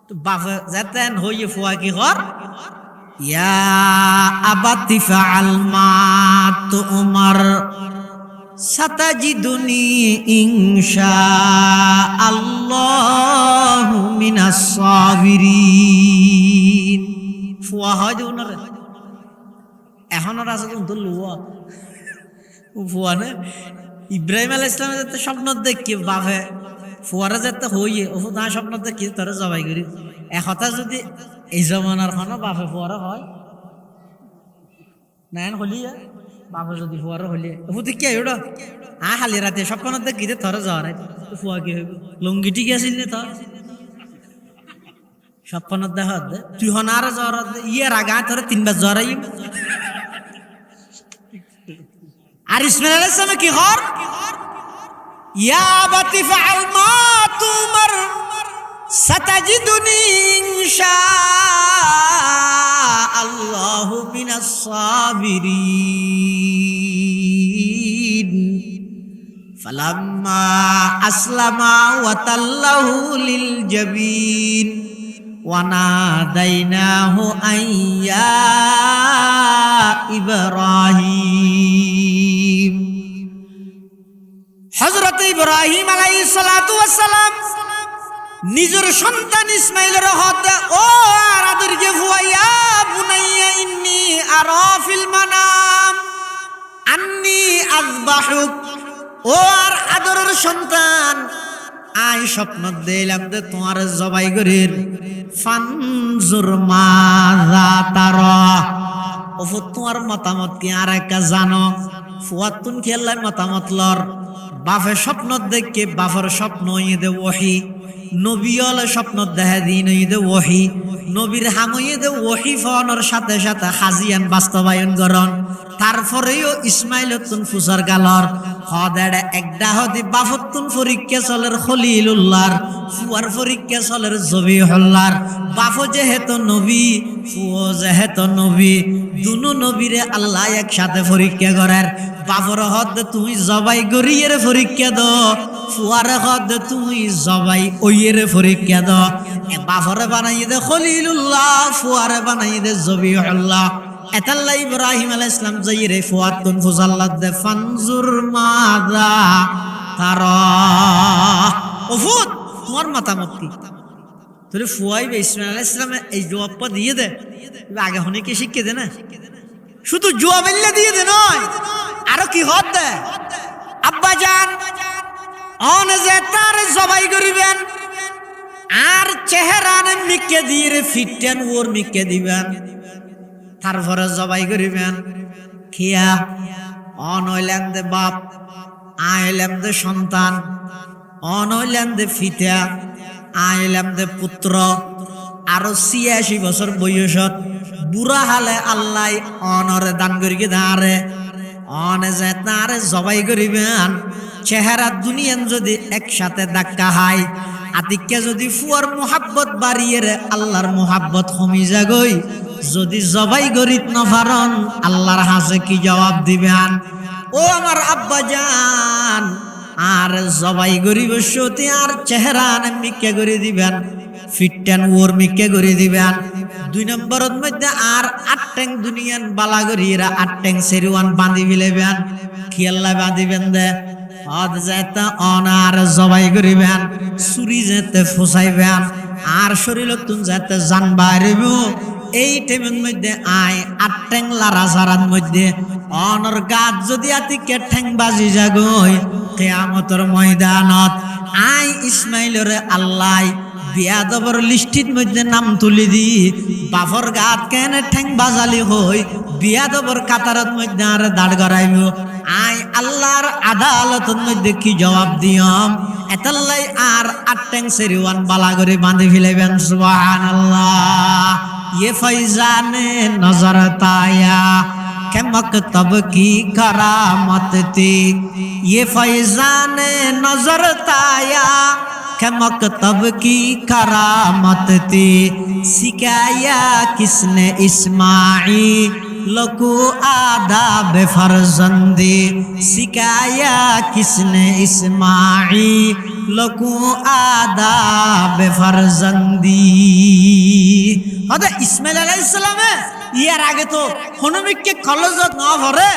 তো বাফে যেতেন হইয়ে ফুয়া কি কর, ইয়া আবাতি ফাআল মা তুমার সাতাজিদুনি ইনশাআল্লাহু মিনাস সাবিরিন। ফুয়া হয় দেউ না রে, এখন আর আছে কিন্তু লুয়া ফুয়া না। ইব্রাহিম আলাইহিস সালামের যাতে স্বপ্ন দেখি বাফে ফুয়ারে যাতে হইয়ে ও না স্বপ্ন দেখি তোরে জবাই করি, একথা যদি এই জমানার খানো বাফে ফুয়ারে হয় নাইন হলিয়া, বাপে যদি ফুয়ারে হলিয়ে ও তুই কে ওটা হালি রাতে স্বপ্ন দেখি তোরে যাওয়ার ফুয়া কি হইব, লুঙ্গি ঠিক আছিল নে তোর স্বপ্ন দেখা দে তুই হন আর জ্বর ইয়ে রাগা তোরে 3 বার জ্বরাই। আর ইসমাইল আলাইহিস সালাম কি হর, ইয়া আবাতি ফাআল মা তুমার সাতাজিদুনি ইনশাআল্লাহু মিনাস সাবিরিন। ফালাম্মা আসলামা ওয়া তাল্লাহু লিল জাবিন ওয়া নাদাইনাহু আইয়া ইব্রাহিম। হযরত ইব্রাহিম আলাইহিস সালাতু ওয়াস সালাম নিজের সন্তান ইসমাইলের হাতে ও আর আদরকে ফুয়াইয়া বুনাইয়া ইন্নী আরা ফিল মানাম আন্নী আযবাহুক, ও আর আদরের সন্তান আই স্বপ্ন দিলাম যে তোমার জবাই করির, ফানজুর মাযা তারা, ও তোমার মতামত কি আর একটা জানো? ফুয়াতুন খেললাই মতামত লর, বাফে স্বপ্ন দেখে বাফের স্বপ্ন দে ওহি, নবী হলে স্বপ্ন দেখা দিন দে ওহি, নবীর হাময়ে দে ওহি ফোনের সাথে সাথে হাজিয়ান বাস্তবায়ন করন। তারপরেও ইসমাইল তুন ফুসার গালর হদেড়ে একটা হদি বাফতুন পরীক্ষা চলের খলিলুল্লাহর, ফুয়ার পরীক্ষা চলের জবিহুল্লাহর। বাফ যেহেতু নবী, ফুও যেহেতু নবী, দুনো নবীরে আল্লাহ একসাথে পরীক্ষা করার। বাফর হদ তুমি জবাই গরিয়ের পরীক্ষা দ, ফুয়ার হদ তুমি জবাই ওইয়ের পরীক্ষা দ। বাফরে বানাই দে খলিলুল্লাহ, ফুয়ারে বানাই দে জবিহুল্লাহ। এতাল্লাহ ইব্রাহিম আলাইহিস সালাম যাইরে ফুয়াতুন ফুজাল্লাত দে ফানজুর মাযা তারা, ওফুত তোমার মতামত কি? তোরে ফুয়াই ইসমাইল আলাইহিস সালাম এই জবাবটা দিয়ে দে, আগে হনেকে শিখে দে না, শুধু জবাব এলে দিয়ে দে নয়, আরো কি হদ দে। আব্বা জান অন যে তার জবাই করিবেন আর চেহারানে মিকে দিয়ে ফিটেন ওর মিকে দিবেন, তারপরে জবাই করিবেন। খিয়া অনইলেন দে বাপ, আইলেন দে সন্তান, অনইলেন দে ফিতা, আইলেন দে পুত্র। আরো 86 বছর বয়সত বুড়া হালে আল্লাহ অনরে দান করিকে দাঁড়ে, অনে যে তারে জবাই করিবেন। চেহারা দুনিয়ান যদি একসাথে ধাক্কা হাই, আতিককে যদি ফুয়ার মোহাব্বত বাড়িয়ে রে আল্লাহর মোহাব্বত কমি যাগই। যদি জবাই গরিত নফারন আল্লাহর হাসে কি জবাব দিবেন? ও আমার আব্বা জান, আর জবাই গরিব সতী আর চেহারা মিকে করে দিবেন, ফিটটেন ওর মিকে করে দিবেন। 2 নম্বরের মধ্যে আর 8 ট্যাং দুনিয়ান বালা গরিরা 8 ট্যাং সেরিওয়ান বাঁধি ফেলেবেন। খেয়াল্লা বাঁধিবেন দে হদ যেতে অনার জবাই করিবেন, চুরি যেতে ফুসাইবেন, আর শরীর তুন যেতে জান বাইরেব। এই টাইমের মধ্যে আয় 8 ট্যাং লারা সারার মধ্যে অনর গাত যদি আতিকে ঠ্যাং বাজি যাগই, কিয়ামতের ময়দানত আই ইসমাইলের আল্লাহ বিয়াদবর লিস্টির মধ্যে নাম তুলি দি। বাফর গাত কেন ঠ্যাং বাজালি হই বিয়াদবর কাতারত মধ্যে আর দাঁড় করাইব। আই আল্লাহর আদালতের মধ্যে কি জবাব দিয়ম? এতাল্লাই আর 8 ট্যাং সেরিওয়ান বালা করে বাঁধি ফেলাইবেন। সুবহানাল্লাহ। ये फैजाने नजर ताया के मकतब की करामत थी, ये फैजान नजर ताया के मकतब की करामत थी। सिखाया किसने इस्माईल को आदाब फर्जंदी, सिखाया किसने इस्माईल को आदाब फर्जंदी। হতে ইসমাইল আলাইহিস সালামে ইয়ার আগে তো হনুমিককে কলেজত না ভরে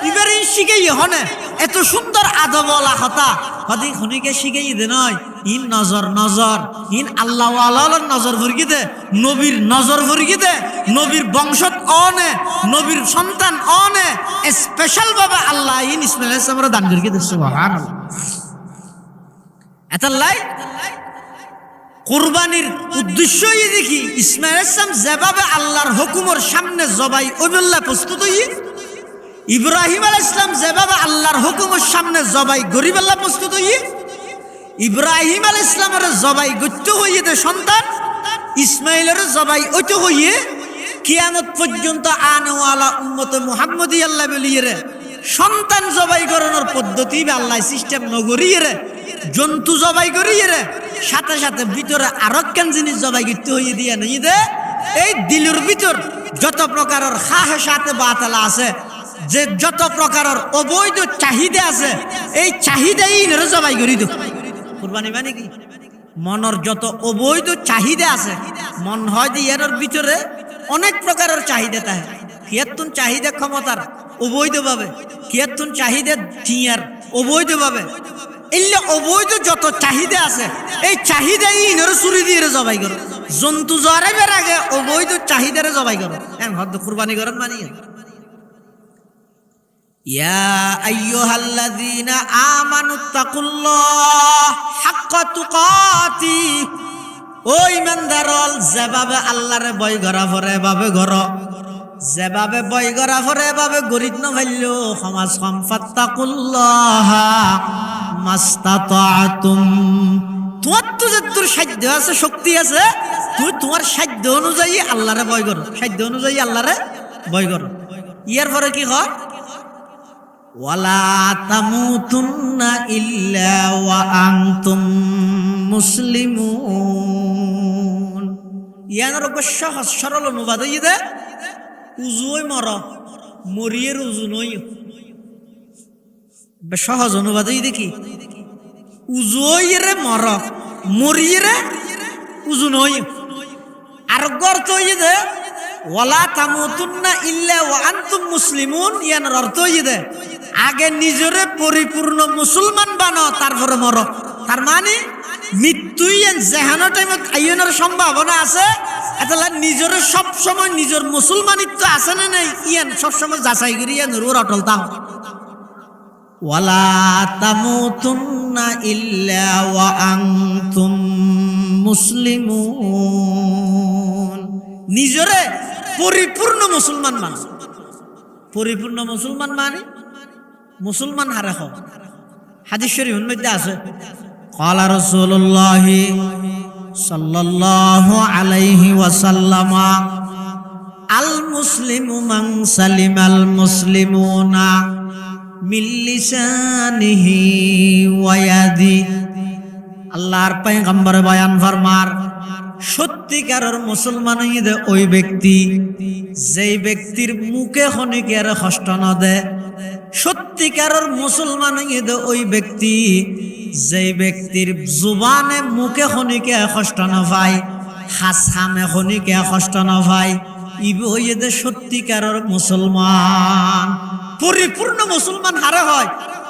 ইবারে শিখাই হনে এত সুন্দর আদবলা কথা হদি হনিকে শিখাই দে নয় ইন নজর নজর ইন আল্লাহ ওয়ালার নজর ভরগি দে, নবীর নজর ভরগি দে, নবীর বংশত অনে, নবীর সন্তান অনে স্পেশাল ভাবে আল্লাহ ইন ইসমাইল আলাইহিস সালামের দান করি দে। সুবহানাল্লাহ। এতাল্লাই কুরবানির উদ্দেশ্যই দেখি ইসমাইল আলাইহিস সালাম যেভাবে আল্লাহর হুকুমের সামনে জবাই ওইবল্লা প্রস্তুত হই, ইব্রাহিম আলাইহিস সালাম যেভাবে আল্লাহর হুকুমের সামনে জবাই গরিবেল্লা প্রস্তুত হই, ইব্রাহিম আলাইহিস সালামের জবাই গত্য হইয়ে দে সন্তান, ইসমাইলের জবাই ওইতো হইয়ে কিয়ামত পর্যন্ত আনওয়ালা উম্মতে মুহাম্মদি আল্লাহ বলিয়ে রে সন্তান জবাই করানোর পদ্ধতি আল্লাহ সিস্টেম নগরিয়ে রে জন্তু জবাই করিয়ে রে সাথে সাথে ভিতরে আরো কেন জিনিস জবাই করতে হইয়ে দিয়ে নেই দে। এই দিলের ভিতর যত প্রকারের খাহেসাতে বাতালা আছে, যে যত প্রকারের অবৈধ চাহিদা আছে, এই চাহিদাই ইনরে জবাই করি দো। কুরবানি মানে কি মনের যত অবৈধ চাহিদা আছে, মন হয় যে এর ভিতরে অনেক প্রকারের চাহিদা থাকে। কিয়াতুন চাহিদা ক্ষমতার অবৈধভাবে, কিয়াতুন চাহিদা টিয়ার অবৈধভাবে, এলে অবৈধ যত চাহিদা আছে এই চাহিদাই ইনরে চুরি দিয়ে জবাই করো। জন্তু জরাইবার আগে অবৈধ চাহিদারে জবাই করো। হ্যাঁ হদ্দ কুরবানি করেন মানিয়ে ইয়া আইয়ুহাল্লাযীনা আমানুত্তাকুল্লাহ হাক্কা তুকাতি। ও ঈমানদারল যেভাবে আল্লাহরে ভয় করা পরে এভাবে করো, যেভাবে ভয় করা পরে এভাবে গরিব না ভাইলো সমাজ সম্পাত্তাকুল্লাহ মাস্তাতাতুম। তোমার তো যে তোর সাধ্য আছে শক্তি আছে, তুই তোমার সাধ্য অনুযায়ী আল্লাহরে ভয় করো, সাধ্য অনুযায়ী আল্লাহরে ভয় করো। ইয়ার পরে কি হয় ওয়ালা তামুতুন্না ইল্লা ওয়া আনতুম মুসলিমুন। ইয়ার অবশ্য সরল অনুবাদ হই দে উজুই মর মরিয়ের উজু নই, সহজ অনুবাদ হই দেখি উজুইরে মর মরিয়েরে উজু নই। আর অর্থ হই দে ওয়ালা তামুতুন্না ইল্লা ওয়া আনতুম মুসলিমুন। ইয়ার অর্থ হই দে আগে নিজরে পরিপূর্ণ মুসলমান বানো তারপরে মরো। তার মানে মৃত্যুই যেহানো টাইমত আইনের সম্ভাবনা আছে, এতলা নিজরে সবসময় নিজের মুসলমানিত্ব আছে না নাই ইয়ান সবসময় যাচাই করি ইয়ান রুর অটল তাও। ওয়ালা তামুতুন্না ইল্লা ওয়া আনতুম মুসলিমুন। নিজরে পরিপূর্ণ মুসলমান মানে, পরিপূর্ণ মুসলমান মানে মুসলমান হারে হ। হাদিস শরীফের মধ্যে আছে ক্বালা রাসূলুল্লাহ সাল্লাল্লাহু আলাইহি ওয়াসাল্লাম আল মুসলিমু মান সালিমাল মুসলিমুনা মিন লিসানিহি ওয়া ইয়াদি। আল্লাহর পয়গম্বর বয়ান ফরমার সত্যিকারের মুসলমান হইতে ওই ব্যক্তি যেই ব্যক্তির মুখে খনিকের কষ্ট না দেয়। সত্যিকারের মুসলমান হইতে ওই ব্যক্তি যেই ব্যক্তির জুবানে মুখে খনিকে কষ্ট না পায়, হাসামে খনিকে কষ্ট না পায়, ইবে হইতে সত্যিকারের মুসলমান। পরিপূর্ণ মুসলমান হারে হয়।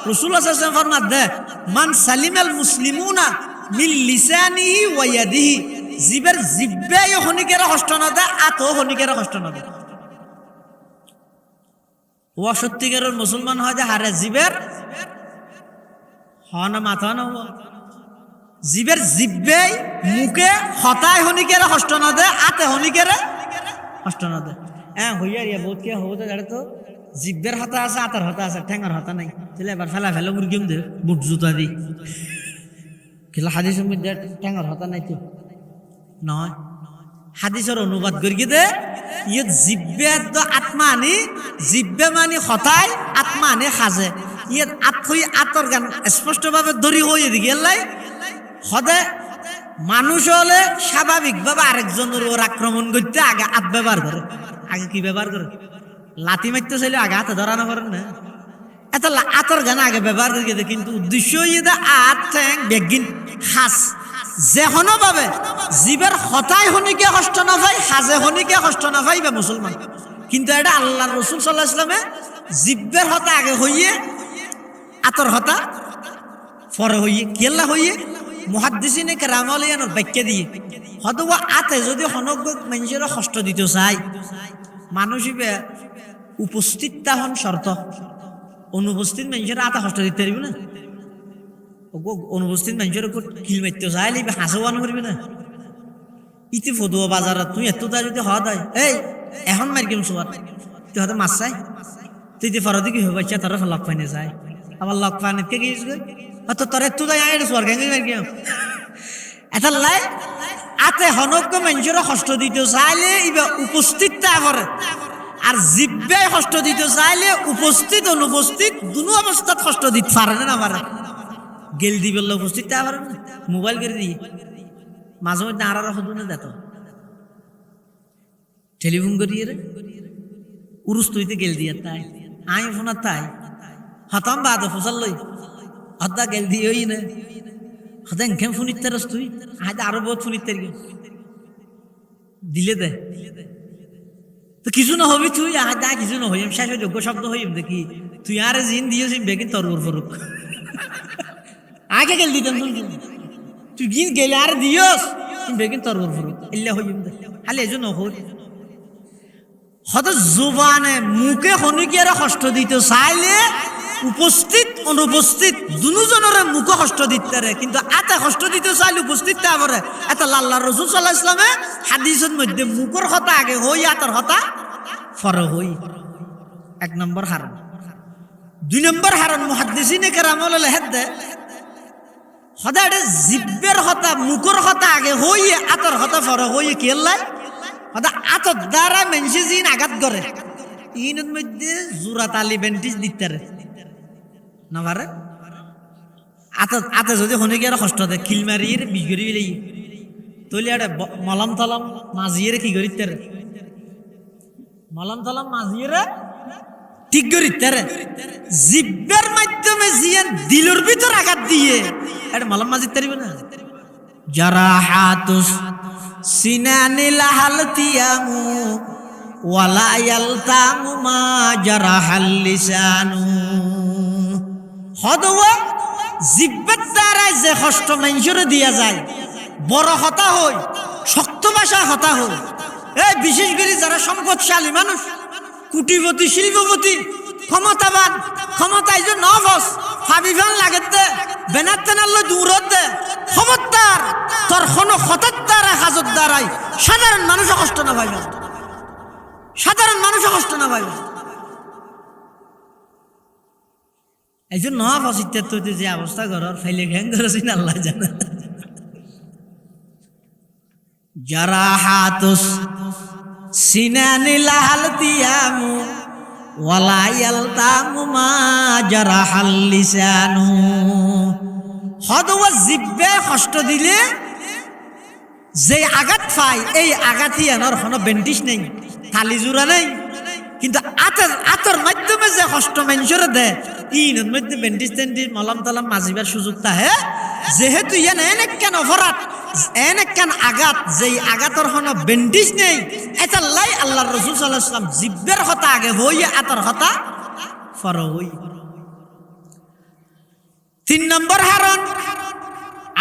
রাসূলুল্লাহ সাল্লাল্লাহু আলাইহি ওয়াসাল্লাম ফরমাত দে মান সালিমাল মুসলিমুনা মিন লিসানিহি ওয়া ইয়াদিহি। জিবের জিব্বে খনিকের কষ্ট না দেয়, আতো খনিকের কষ্ট না দেয়। ও সত্যিকারের মুসলমান হয় যে হারে জিবের হনা মাথা না জিবের জিব্বে মুখে হতায় হনিকের কষ্ট না দেয়, আতে হনিকের কষ্ট না দেয়। হ্যাঁ হইয়া রিয়া বহুত কে হতে জানে তো জিব্বের হতা আছে, আতার হতা আছে, ঠ্যাঙ্গার হতা নাই। তাহলে এবার ফেলা ফেলে মুরগিম দে বুট জুতা দি খেলা হাদিসের মধ্যে ঠ্যাঙ্গার হতা নাই তো নয়। হাদিসের অনুবাদ করি দে ইয়ে জিব্বে আত্মা আনি জিব্বে মানি হতাই আত্মা আনি সাজে ইয়ে আত্মই আতর গান স্পষ্টভাবে দরি হয়ে দিকে লাই সদে মানুষ হলে স্বাভাবিকভাবে আরেকজনের ওর আক্রমণ করতে আগে হাত ব্যবহার করে আগে কি ব্যবহার করে লাথি মারতে চাইলে আগে হাতে ধরানো করেন না এত আতর গান আগে ব্যবহার করে কিন্তু উদ্দেশ্য ইয়ে আত ঠ্যাং বেগিন হাস যেখনো ভাবে জীবের হতাই হনিকে কষ্ট না পাই হাজে হনিকে কষ্ট না পাই বা মুসলমান কিন্তু এটা আল্লাহ রসুল সাল্লাহ ইসলামে জিব্বের হতা আগে হইয়ে আতর হতা পরে হইয়ে কেল্লা হইয়ে মুহাদ্দিসিনে কেরামলিয়ানোর ব্যাখ্যা দিয়ে হয়তো আতে যদি হনজ্ঞ মানুষের কষ্ট দিতে চাই মানুষ উপস্থিত তাহন শর্ত অনুপস্থিত মানুষের আতা কষ্ট দিতে পারবে না অনুপস্থিত মানুষের উপর কিল মারতে চাইলে হাসোয়ান করবি না ইতি ফদুয়া বাজারত তুই এত তা যদি হওয়া দেয় এই এখন মার কিম সোয়ার তুই হয়তো মাছ চাই তুই যে ফরদি কি হবে বাচ্চা তোর লক পাইনে যায় আবার লক পাইনে কে গিয়েছ হয়তো তোর এত তাই আয় সোয়ার কেন মার কিম এটা লাই আতে হনজ্ঞ মানুষের কষ্ট দিতে চাইলে ইবা উপস্থিত তা করে আর জিব্বে কষ্ট দিতে চাইলে উপস্থিত অনুপস্থিত দুনো অবস্থাত কষ্ট দিতে পারে না পারে গেল দি বললে উপস্থিত তা পারে মোবাইল করে দিয়ে মাঝে মধ্যে আর হতো না দেখো টেলিফোন করিয়ে রে উরুস তুইতে গেল দিয়ে তাই আই ফোনার তাই হতাম বাদ ফসল লই হত্যা গেল দিয়ে ওই না হতে কেম ফোন ইত্যার তুই আজ আরো বহুত ফোন ইত্যার দিলে দে তো কিছু না হবি তুই আজ দা কিছু না হইম শেষ যোগ্য শব্দ হইম দেখি তুই আর জিন দিয়েছিস বেগিন তোর ওর ফরুক আগে গেল দিতাম তুই গিন গেলে আর দিয়স বেগিন তোর ওর ফরুক ইল্লা হইম দে খালি এজন্য হই হত জুবানে মুখে হনিকের কষ্ট দিতে চাইলে উপস্থিত অনুপস্থিত দুজনের মুখে কষ্ট দিতে রে কিন্তু আতে কষ্ট দিতে চাইলে উপস্থিত তা করে এত আল্লাহ রসুল সাল্লাল্লাহু আলাইহি ওয়াসাল্লামে হাদিসের মধ্যে মুখের কথা আগে হই আতর কথা পরে হই এক নম্বর হারাম দুই নম্বর হারাম মুহাদ্দিসিনে কেরামল লেখে সদায় জিব্বের কথা মুখের কথা আগে হই আতর কথা পরে হই কেল্লাই সদা আতর দ্বারা মেনসি জিন আঘাত করে ইনের মধ্যে জোড়া তালি বেন্টিস দিতে রে না পারে আতে যদি হনে গিয়ে কষ্ট দেয় খিল মারিয়ে বিগড়ি বিলাই তৈলি আরে মলম তলম মাঝিয়ে কি করিতে রে মলম তলম মাঝিয়ে ঠিক করিতে রে জিব্বের মাধ্যমে জিয়ান দিলর ভিতর আঘাত দিয়ে এটা মলম মাঝিতে পারিবে না যারা হাতুস সিনানিল হালতিয়ামু ওয়ালা ইয়ালতামু মা জারাহাল লিসানু হদওয়া জিব্বের দ্বারা যে কষ্ট মানুষের দিয়া যায় বড় হতা হই শক্ত ভাষা হতা হই এই বিশেষ করে যারা সম্পদশালী মানুষ কুটিপতি শিল্পপতি ক্ষমতাবান ক্ষমতায় যে নফস ফাবিফান লাগে দে বেনার তেনাল্লো দূরত দে খবরদার তোর কোনো হঠাৎ দ্বারা হাজত দ্বারাই সাধারণ মানুষও কষ্ট না পাইবে সাধারণ মানুষও কষ্ট না পাইবে এই জন্য নফস ইত্যাদি যে অবস্থা ঘরের ফাইলে ঘ্যাং করেছেন আল্লাহ জানে যারা হাতুস সিনানিল হালতিয়ামু ওয়ালা ইয়ালতামু মা জারাহাল লিসানু হদওয়া জিব্বে কষ্ট দিলে যে আঘাত পায় এই আঘাতই আনার কোনো বেন্টিস নেই থালি জোড়া নেই কিন্তু আতর মাধ্যমে যে কষ্ট মানুষের দেয় ইনের মধ্যে বেন্টিস টেন্টিস মলম তলম মাজিবার সুযোগ তাহে যেহেতু ইয়ান এনেক কেন অপরাধ এনেক কেন আঘাত যেই আঘাতর কোনো বেন্টিস নেই এটা লাই আল্লাহ রসুল সাল্লাল্লাহু আলাইহি ওয়াসাল্লাম জিব্বের কথা আগে হই আতর কথা ফর হই তিন নম্বর হারণ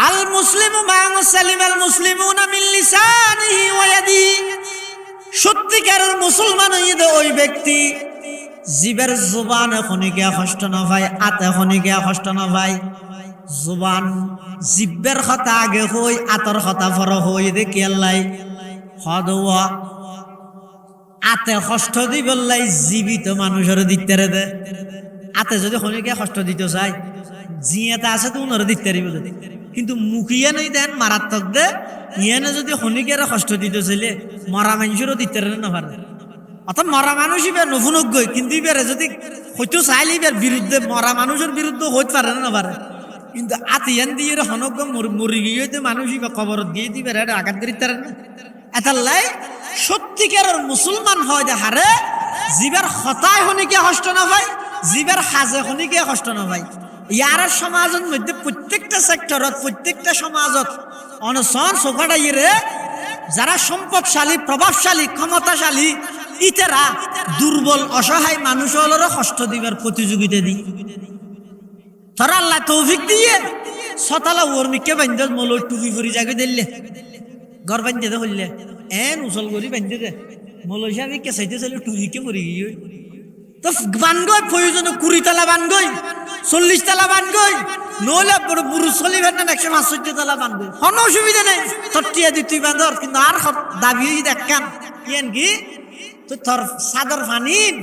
আল মুসলিমু মান সালিমাল মুসলিমুনা মিন লিসানিহি ওয়া ইয়াদিহি সত্যিকারের মুসলমান হইতে ওই ব্যক্তি জিবের জুবান খনিকে কষ্ট না পায় আতে খনিকে কষ্ট না পায় জুবান জিব্বের কথা আগে হই আতর কথা ফর হই দেখি আল্লাহ হদওয়া আতে কষ্ট দি বললাই জীবিত মানুষের দিতে রে দে আতে যদি খনিকে কষ্ট দিতে চায় জিয়াতে আছে তো উনারে দিতে পারিব কিন্তু মুখিয়ে নেই দেন মারাত্মক দে ইয়ানে যদি শনিকেরা কষ্ট দিতে চাইলে মরা মানুষেরও দিতে না পারে অর্থাৎ মরা মানুষই বের নফুনজ্ঞই কিন্তু বেড়ে যদি হয়তো চাইলে বের বিরুদ্ধে মরা মানুষের বিরুদ্ধে হইতে পারে না পারে কিন্তু আতিয়ান দিয়ে হনজ্ঞ মরি গিয়ে মানুষই বা কবরত গিয়ে দিবে এটা আঘাত করিতে পারে না এতাল্লাই সত্যিকারের মুসলমান হয় যে হারে জীবের হতায় শনিকে কষ্ট না পায় জীবের সাজে শনিকে কষ্ট না পায় ইয়ার সমাজের মধ্যে প্রত্যেকটা সেক্টরত প্রত্যেকটা সমাজত অনশন সোফাটাইরে যারা সম্পদশালী প্রভাবশালী ক্ষমতাশালী ইতেরা দুর্বল অসহায় মানুষেরও কষ্ট দিবার প্রতিযোগিতা দিই তোরা আল্লাহ তৌফিক দিয়ে সতালা ওর্মিকে বান্ধ মল টুপি ফুরি জাগে দিলে ঘর বান্ধে দে হইলে এন উচল করি বান্ধে দে মলইসা আমি কেঁচাইতে চাইলে টুপিকে ফুরি গিয়ে তো বানগই প্রয়োজন 20 তালা বানগই 40 তালা বানগই নহলে বড় বুড়ো চলিবেন না 165 তালা বানগই কোনো অসুবিধা নেই তোর টিয়া দি তুই বান্ধর কিন্তু আর দাবি দেখান কেন কি তো তোর সাদর ফানিন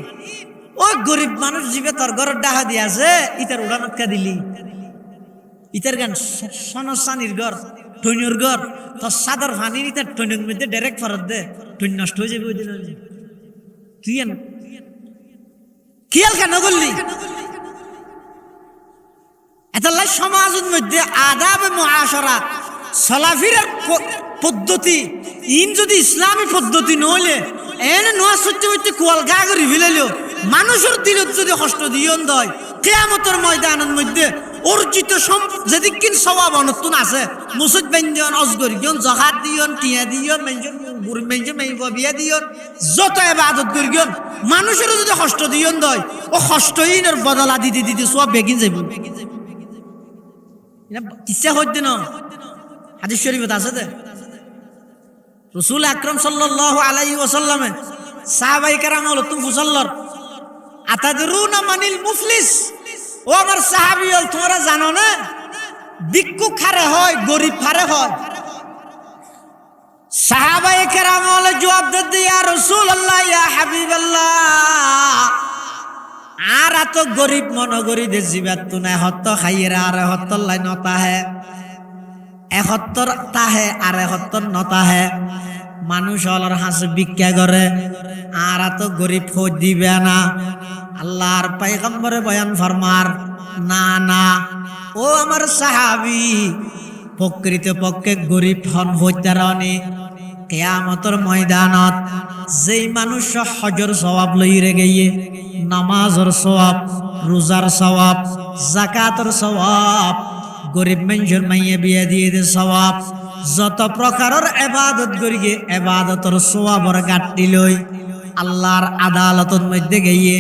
ওই গরিব মানুষ জীবে তোর ঘরের ডাহা দিয়ে আছে ইতার উড়ানকা দিলি ইতার গান সনসানির ঘর টৈনর ঘর তোর সাদর ফানিন ইতার টৈনের মধ্যে ডাইরেক্ট ফরত দে টৈন নষ্ট হয়ে যাবে ওই দিন তুই খেয়াল কেন করলি এতাল্লাই সমাজের মধ্যে আদাব মুআশারাত সালাফিরের পদ্ধতি ইন যদি ইসলামী পদ্ধতি নহলে এনে নোয়া সত্যি সত্যি কোয়াল গা করে ফেলাইল মানুষের দিলত যদি কষ্ট দিয়ন দয় কিয়ামতের ময়দানের মধ্যে অর্জিত যেদিকিন সওয়াব অনতুন আছে মুসুদ ব্যঞ্জন অজগর দিয়ন জহাত দিয়ন টিয়া দিয়ন ব্যঞ্জন বুড়ি ব্যঞ্জন বিয়া দিয়ন যত ইবাদত করিয়ন মানুষের যদি কষ্ট দিয়ন দয় ও কষ্টহীনের বদলা দিতে দিতে সব বেগিন যাইব কিসা হইতে না হাদিস শরীফত আছে দে রাসূল আকরাম সাল্লাল্লাহু আলাইহি ওয়াসাল্লামে সাহাবায়ে কেরাম হলো তুমি ফুসাল্লার আতাদরুনা মানিল মুফলিস ও আমার সাহাবীল তোমরা জানো না ভিক্ষুক খারে হয় গরিব খারে হয় সাহাবায়ে কেরাম হলো জবাব দিতে ইয়া রাসূলুল্লাহ ইয়া হাবিবাল্লাহ আর তো গরিব মনগরি দে জিবাত তো না হত খাইরা আর হত লাই নতা হে 71 তাহে আর 71 নতা হে মানুষ অলর হাসে ভিক্ষা করে আর তো গরিব খোঁজ দিবে না আল্লাহর পয়গম্বরে বয়ান ফরমার না না ও আমার সাহাবী প্রকৃতপক্ষে গরিব হন হইতে রানি কিয়ামতের ময়দানত যেই মানুষ হজর সওয়াব লইরে গিয়ে নামাজের সওয়াব রোজার সওয়াব যাকাতের সওয়াব গরিব মানুষের মাইয়ে বিয়ে দিয়ে দে সওয়াব যত প্রকারের ইবাদত করিয়ে ইবাদতের সওয়াবর গাঁটটি লই আল্লাহর আদালতের মধ্যে গিয়ে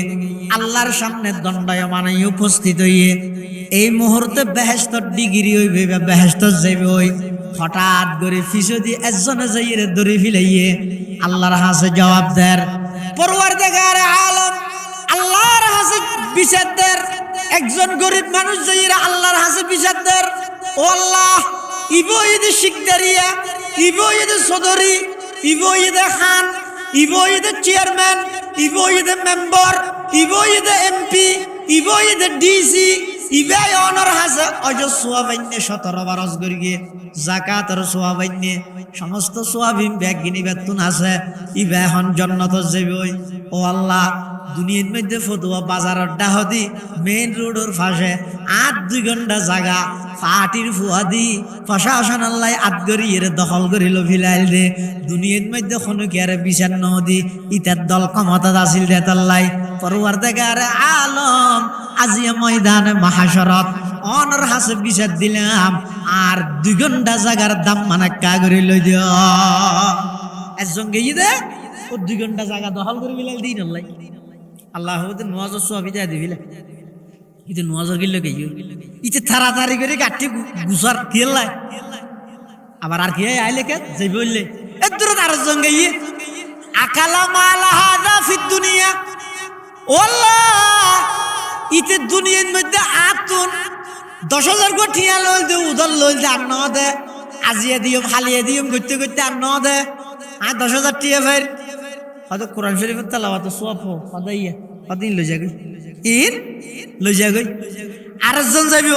আল্লাহর সামনে দণ্ডায়মান উপস্থিত হইয়ে এই মুহূর্তে বেহেশতর ডিগ্রি হইবে বা বেহেশতর যাইবে ওই হঠাৎ করে ফিসদি একজনে যাইয়ে দড়ি ফিলাইয়ে আল্লাহর হাসে জবাব দেয় পরওয়ারদিগার আলম আল্লাহর হাসে বিচার দেয় একজন গরিব মানুষ যাইয়ে আল্লাহর হাসে বিচার দেয় ও আল্লাহ ইবো ঈদে শিকদারিয়া ইবো ঈদে সদরি ইবো ঈদে খান ইবো ঈদে চেয়ারম্যান ইবো ঈদে মেম্বার ইবো ঈদে এমপি ইবো ঈদে ডিসি ইবাই অনর হাসে অজ সোয়াবাইন্যে 17 বারস গরিয়ে যাকাতের সোয়াবাইন্যে সমস্ত সোয়াবিন ব্যাগ গিনি বেতন আছে ইবা এখন জান্নাত যাবে ও আল্লাহ দুনিয়ার মধ্যে ফতুয়া বাজারের ডাহদি মেইন রোডের পাশে 8-2 ঘন্টা জায়গা পাটির ফুয়াদি প্রশাসন আল্লাহ আদগরিয়ে দখল করিল ফিলাইল দে দুনিয়ার মধ্যে কোনো কেয়ারে বিচার নদী ইতার দল ক্ষমতা আসিল দে তাল্লাই পরওয়ারদিগার আলম আজিয়া ময়দানে মাহাশরত অনর হাসে বিচার দিলাম আর 2 ঘন্টা জায়গার দাম মানে কাগরি লই দিও একজন গিয়ে দে ও 2 ঘন্টা জায়গা দখল করে ফিলাইল দিন আল্লাহ আল্লাহ নওয়াজর সোয়াবি দেয়া দিবিলা ইতে নওয়াজর গিল্ল গিয়ে ইতে তাড়াতাড়ি করে গাঠি গুসার খেললাই আবার আর কি আইলে কে যাই বললে এর দূরে আরেকজন গিয়ে আকালা মালা হাদা ফিদ দুনিয়া ও আল্লাহ ইতে দুনিয়ার মধ্যে আতুন 10,000 কোটি লইল দে উদল লইল দে আর ন দে আজিয়ে দিও ফালিয়ে দিও করতে করতে আর ন দে আর 10,000 টিয়া ফের হয়তো কোরআন শরীফের তেলাওয়াত সওয়াব হদাইয়া হদিন লই যাগই ইন লই যাগই আরেকজন যাইব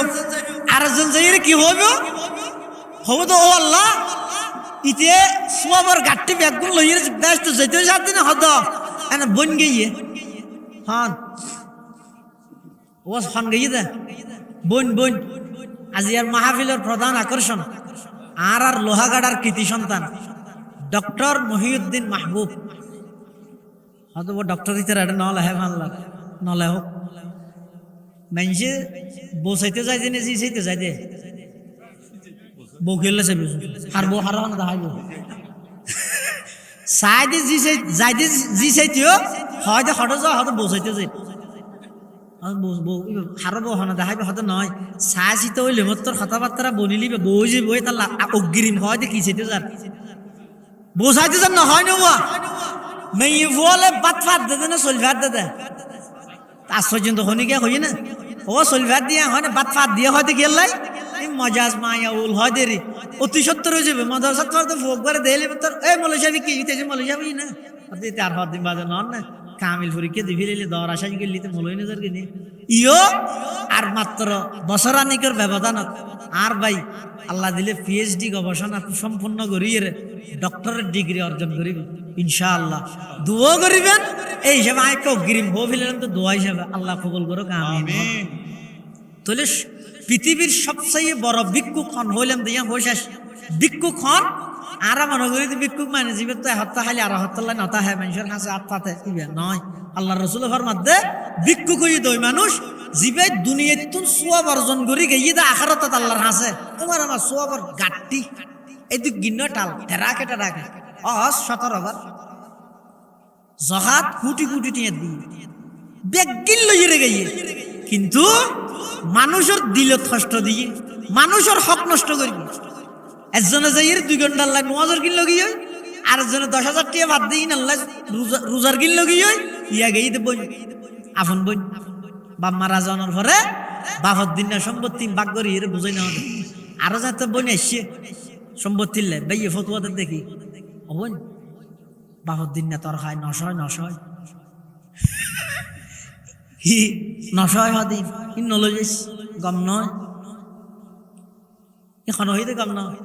আরেকজন যাইরে কি হইব হবে তো ও আল্লাহ ইতে সোয়াবর গাট্টি ব্যাগুন লইয়ে ব্যস্ত যেতে সাত দিন হদ এনে বন গিয়ে হন ও হন গিয়ে দে বন বন আজি আর মাহফিলের প্রধান আকর্ষণ আর লোহাগাড়ার কৃতি সন্তান ডক্টর মহিউদ্দিন মাহবুব হয়তো ডক্টর দিতে রাডে নলে হ্যাঁ ভাল্লা নলে হোক মানুষে বসাইতে যাই দিনে জি সাইতে যাই দে বউ খেললে চাবি আর বউ হারা না দেখাইব চাই দে জি চাই যাই দে জি চাইতেও হয়তো হঠাৎ যাওয়া হয়তো বসাইতে যাই হারো বউ হনা দেখাইবে হয়তো নয় চাই চিতে ওই লেমত্তর কথাবার্তা বলিলিবে বউ যে বই তার অগ্রিম হয় কি চাইতে যার বসাইতে যান না হয় না মেয়ে বলে বাত ফাত দে না চল ভাত দে আশ্চর্য তো হনিকে হই না ও চল ভাত দিয়া হয় না বাত ফাত দিয়ে হয়তো গেলাই মজাজ মায়া উল হয় দেরি অতি সত্তর হয়ে যাবে মাদ্রাসা তো ভোগ করে দেলে তোর এই মলসাবি কি ইতেছে মলসাবি না আর হর দিন বাজে নন না কামিল পরীক্ষা দিবি লেলে দর আশা গেলি তো মলই নজর কিনে ইও আর মাত্র বছরানিকর ব্যবধান আর ভাই আল্লাহ দিলে পিএইচডি গবেষণা সম্পূর্ণ করিয়ে ডক্টরের ডিগ্রি অর্জন করিব ইনশাআল্লাহ দোয়া করিবেন এই হিসাবে আরেকটা অগ্রিম হো ফেলেন তো দোয়া হিসাবে আল্লাহ কবুল করুক আমিন তাহলে পৃথিবীর সবচেয়ে বড় ভিক্ষুক খন হইলাম দিয়া হইসাস ভিক্ষুক খন আর মনে করি ভিক্ষুক মানে জীবের তো হত্যা খালি আর হত্যা নতা হয় মানুষের কাছে আত্মাতে নয় আল্লাহ রসুল মধ্যে ভিক্ষুক হয়ে দই মানুষ জীবে দুনিয়ায় তুন সোয়াব অর্জন করি গিয়ে দা আখারত আল্লাহর হাসে তোমার আমার সোয়াবর গাট্টি এই তুই গিন্ন টাল টেরাকে টেরাকে অস 17 বার জহাত কুটি কুটি টিয়ে দিই বেগিন লইয়ে গিয়ে কিন্তু মানুষের দিলত কষ্ট দিয়ে মানুষের হক নষ্ট করবি একজনে যাই 2 ঘন্টার লাগ নজর কিন লগিয়ে আর একজনে 10,000 টাকা বাদ দিই আল্লাহ রোজার কিন লগিয়ে ইয়া গেই দেব আপন বই বাপ মারা জানার পরে বাপর দিন না সম্পত্তি ভাগ করি এর বুঝাই না আরো যাতে বোন এসছে সম্পত্তির লাই ভাই ফতুয়াতে দেখি ও বোন বাপর দিন না তোর খায় 900 হি 900 হদিন কি নলজিস গম নয় এখন হইতে গম নয়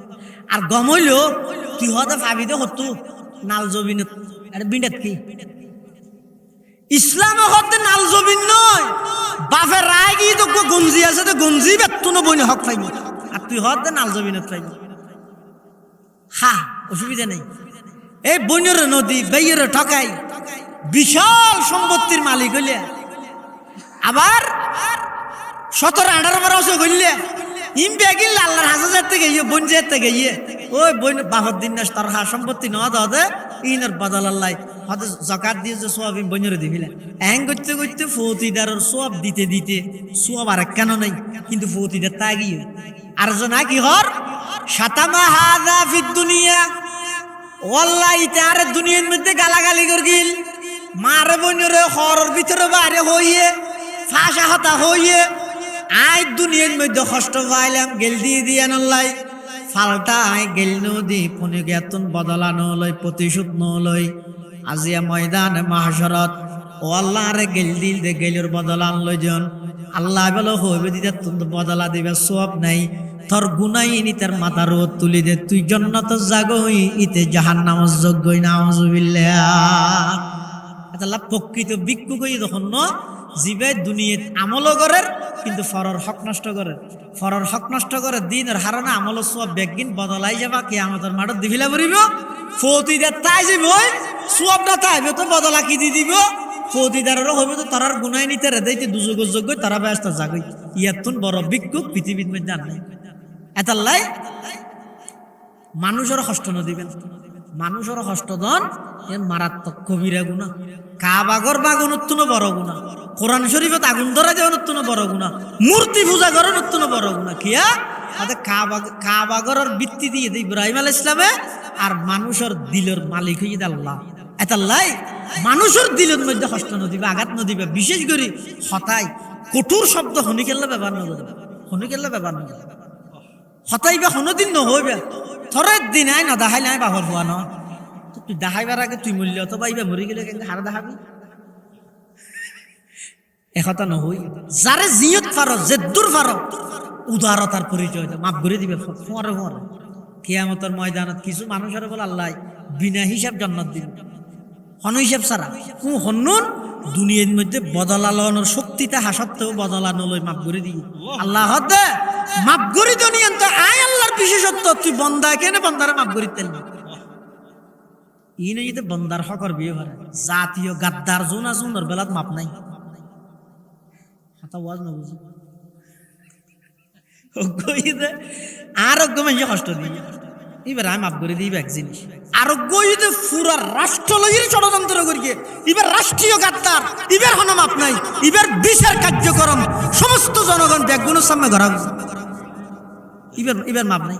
আর গম হইলেও তুই হতে ভাবি দে হতো নাল জবিন আরে বিন্ডাত কি ইসলাম হতে নাল জবিন নয় বাপের রায় গিয়ে তো গঞ্জি আছে তো গঞ্জি বেতন বইনে হক পাইব আর তুই হতে নাল জবিনত পাইব হা অসুবিধা নেই এই বইনের নদী বেয়ের ঠকাই বিশাল সম্পত্তির মালিক হইলে আবার 17-18 বছর হইলে ইম বেগিল আল্লাহর হাজার থেকে ইয়ে বোন যেতে গিয়ে ওই বোন বাপর দিন না তার সম্পত্তি না দাদে ইনের বদল আল্লাহ হয়তো জাকাত দিয়ে যে সোয়াব বইনের দিবিলে এং করতে করতে ফৌতিদারের সোয়াব দিতে দিতে সোয়াব আর কেন নাই কিন্তু ফৌতিদার তা গিয়ে আর জনা কি হর শাতামা হাযা ফিদ দুনিয়া ওয়াল্লাহি তার দুনিয়ার মধ্যে গালাগালি করগিল মারে বইনের হরর ভিতরে বাইরে হইয়ে ফাঁসা হতা হইয়ে আই দুনিয়ার মধ্যে কষ্ট পাইলাম গেল দিয়ে দিয়ে নলাই ফালটা আই গেল নদী পুনে গেতন বদলা নলই প্রতিশোধ নলই আজিয়া ময়দানে মাহশরত ও আল্লাহ রে গেল দিল দে গেলের বদলা আনলই জন আল্লাহ বলো হইবে দিতে তুমি বদলা দিবে সব নাই তোর গুনাই নি তার মাথার রোদ তুলি দে তুই জান্নাত জাগই ইতে জাহান্নামের যোগ্যই নাউজুবিল্লাহ এটা লাভ প্রকৃত ভিক্ষুক হই তখন ন জীবে দুনিয়াত আমলও করে কিন্তু ফরর হক নষ্ট করে ফরর হক নষ্ট করে দিনের হারানা আমল সব বেগিন বদলাই যাবা কিয়ামতের মাঠত দিবিলা পড়িব ফৌতিদার তাই যাব সব না তাইবে তো বদলা কি দি দিব ফৌতিদারেরও হইবে তো তারার গুনাই নিতে রে দেইতে দুযোগের যোগ্য তারা ব্যস্ত জাগই ইয়াতুন বড় ভিক্ষুক পৃথিবীর মধ্যে আর নাই এতাল্লাই মানুষের কষ্ট ন দিবেন মানুষের কষ্ট দন এ মারাত্মক কবিরা গুনাহ কাবাগর বাগুন উত্তন বড় গুণা কোরআন শরীফত আগুন ধরা দেওয়ার উত্তন বড় গুণা মূর্তি পূজা করার উত্তন বড় গুণা কিয়া কাবাগরের ভিত্তি দিয়ে ইব্রাহিম আলাইহিস সালামে আর মানুষের দিলের মালিক হইয়ে আল্লাহ এতাল্লাই মানুষের দিলের মধ্যে কষ্ট নদিবে আঘাত নদিবে বিশেষ করে হতাই কঠোর শব্দ হনিকেল্লা ব্যবহার নকরবে হনিকেল্লা ব্যবহার নকরবে হতাই বা হনদিন নহইবে থরের দিন আয় না দেখাইলে আয় বাহর হওয়া ন তুই দেখাইবার আগে তুই মূল্য অথবা ইবা মরি গেলে কিন্তু হার দেখাবি একথা নহই যারে জিয়ত ফারো জেদ্দুর ফারো উদারতার পরিচয় মাপ করে দিবে ফোঁয়ারে ফোঁয়ারে কিয়ামতের ময়দানত কিছু মানুষের বলে আল্লাহ বিনা হিসাব জান্নাত দিন, হন হিসাব ছাড়া কু হন্নুন দুনিয়ার মধ্যে বদলানোর শক্তিটা হাসত্তেও বদলানো লই মাফ করে দিই আল্লাহ হদে মাফ করি তো নিয়ন তো আয় আল্লাহর বিশেষত্ব তুই বন্দা কেনে বন্দারে মাফ করি তেল ই নেই তো বন্দার হকর বিয়ে করে জাতীয় গাদ্দার জোনা জোনার বেলাত মাপ নাই হাতা ওয়াজ না বুঝি আরোগ্য মানুষ কষ্ট দিয়ে এবার আমি মাফ করে দিই এক জিনিস আরোগ্য পুরা রাষ্ট্র লইয়ের ষড়যন্ত্র করিয়ে এবার রাষ্ট্রীয় গাদ্দার এবার হন মাপ নাই এবার বিচার কার্যক্রম সমস্ত জনগণ ব্যাগগুলোর সামনে ধরা এবার মাপ নাই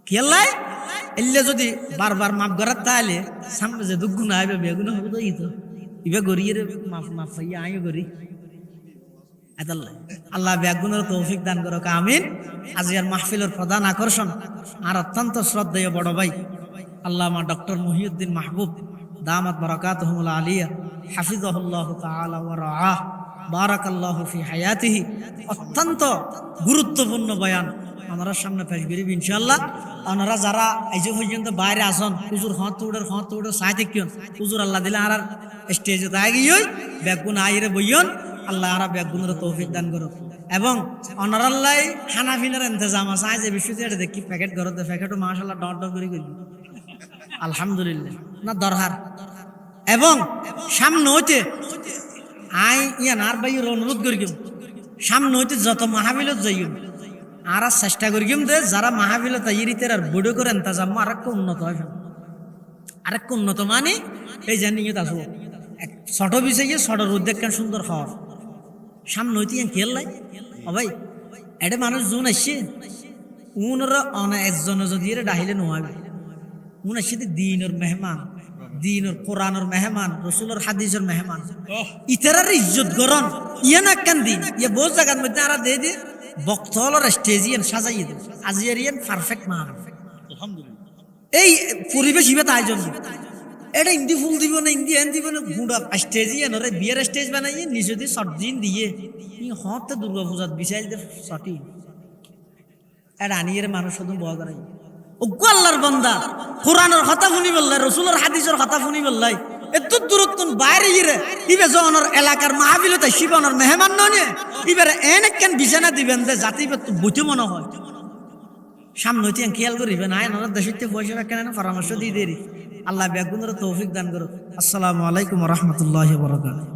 খেলাই এলে যদি বারবার মাপ করার তাহলে সামনে যে দুগুণ আইবে বেগুন হবে তো তো এবার গড়িয়ে মাফ মাফ পাইয়া আমিও করি আল্লাহ ব্যাগুনের তৌফিক দান করুক আমিন। আজিয়ার মাহফিলের প্রধান আকর্ষণ আর অত্যন্ত শ্রদ্ধেয় বড় ভাই আল্লামা ডক্টর মহিউদ্দিন মাহবুব দামাত বারাকাতুহুল আলিয়া হাফিজাহুল্লাহ তাআলা ওয়া রাআহ বারাকাল্লাহু ফি হায়াতিহি অত্যন্ত গুরুত্বপূর্ণ বয়ান আমাদের সামনে পেশ করিব ইনশাআল্লাহ। ওনারা যারা এই যে পর্যন্ত বাইরে আসন হুজুর হত উড়ে সাই দেখিয়ন হুজুর আল্লাহ দিলে আর স্টেজে তাই গিয়ে ব্যাগুন আইরে বইয়ন আল্লাহ আরা ব্যাগুনের তৌফিক দান করুক এবং অনারাল্লাই খানা পিনার ইন্তজাম আছে আজ বিশ্ববিদ্যালয় দেখি প্যাকেট ঘরতে প্যাকেটও মাশাআল্লাহ ডট ডট করে করি আলহামদুলিল্লাহ না দরহার এবং সামনে হইতে আই ইয়ান আর ভাইয়ের অনুরোধ করি সামনে হইতে যত মাহফিলত যাইম আর চেষ্টা করি দে যারা মাহফিলত ইরিতের আর বড় করে ইন্তজাম আরেকটু উন্নত হয় আরেকটু উন্নত মানে এই জানি আসবো ছোট বিষয় ছোটর উদ্যোগ কেন সুন্দর খাওয়ার সামনে হইতে খেল নাই ও ভাই এটা মানুষ জোন আসছে উনরা একজন যদি ডাহিলে নোয়াবে উন আসছে দিনের মেহমান দিনের কোরআনের মেহমান রসুলের হাদিসের মেহমান ইতারার ইজ্জত গরম ইয়ে না কেন দিন ইয়ে বহু জায়গার মধ্যে আর দিয়ে দিয়ে বক্তলর স্টেজিয়ান সাজাইয়ে দেন আজিয়ারিয়ান পারফেক্ট মান এই পরিবেশ ইবে তাই জন্য এটা ইন্দি ফুল দিব না ইন্দি এন দিব না গুঁড়া স্টেজিয়ান ওরে বিয়ের স্টেজ বানাইয়ে নিজে দিয়ে শর্ট দিন দিয়ে হতে দুর্গা পূজাত বিচাইল দে সঠিক এটা আনিয়ে মানুষ শুধু বয়া করাই ওগো আল্লাহর বান্দা কোরআনের কথা শুনি বললাই রসুলের হাদিসের কথা শুনি বললাই এত দূরত্ব বাইরে গিয়ে ইবে জনের এলাকার মাহফিলতে শিবনের মেহমান নয় এবার এনে কেন বিছানা দিবেন দে জাতি বইতে মনে হয় সামনে হইতে খেয়াল করিবেন আয় ওনার দেশে পয়সা কেন পরামর্শ দিয়ে দেরি আল্লাহ ব্যাগুনের তৌফিক দান করুক। আসসালামু আলাইকুম ওয়া রাহমাতুল্লাহি ওয়া বারাকাতুহু।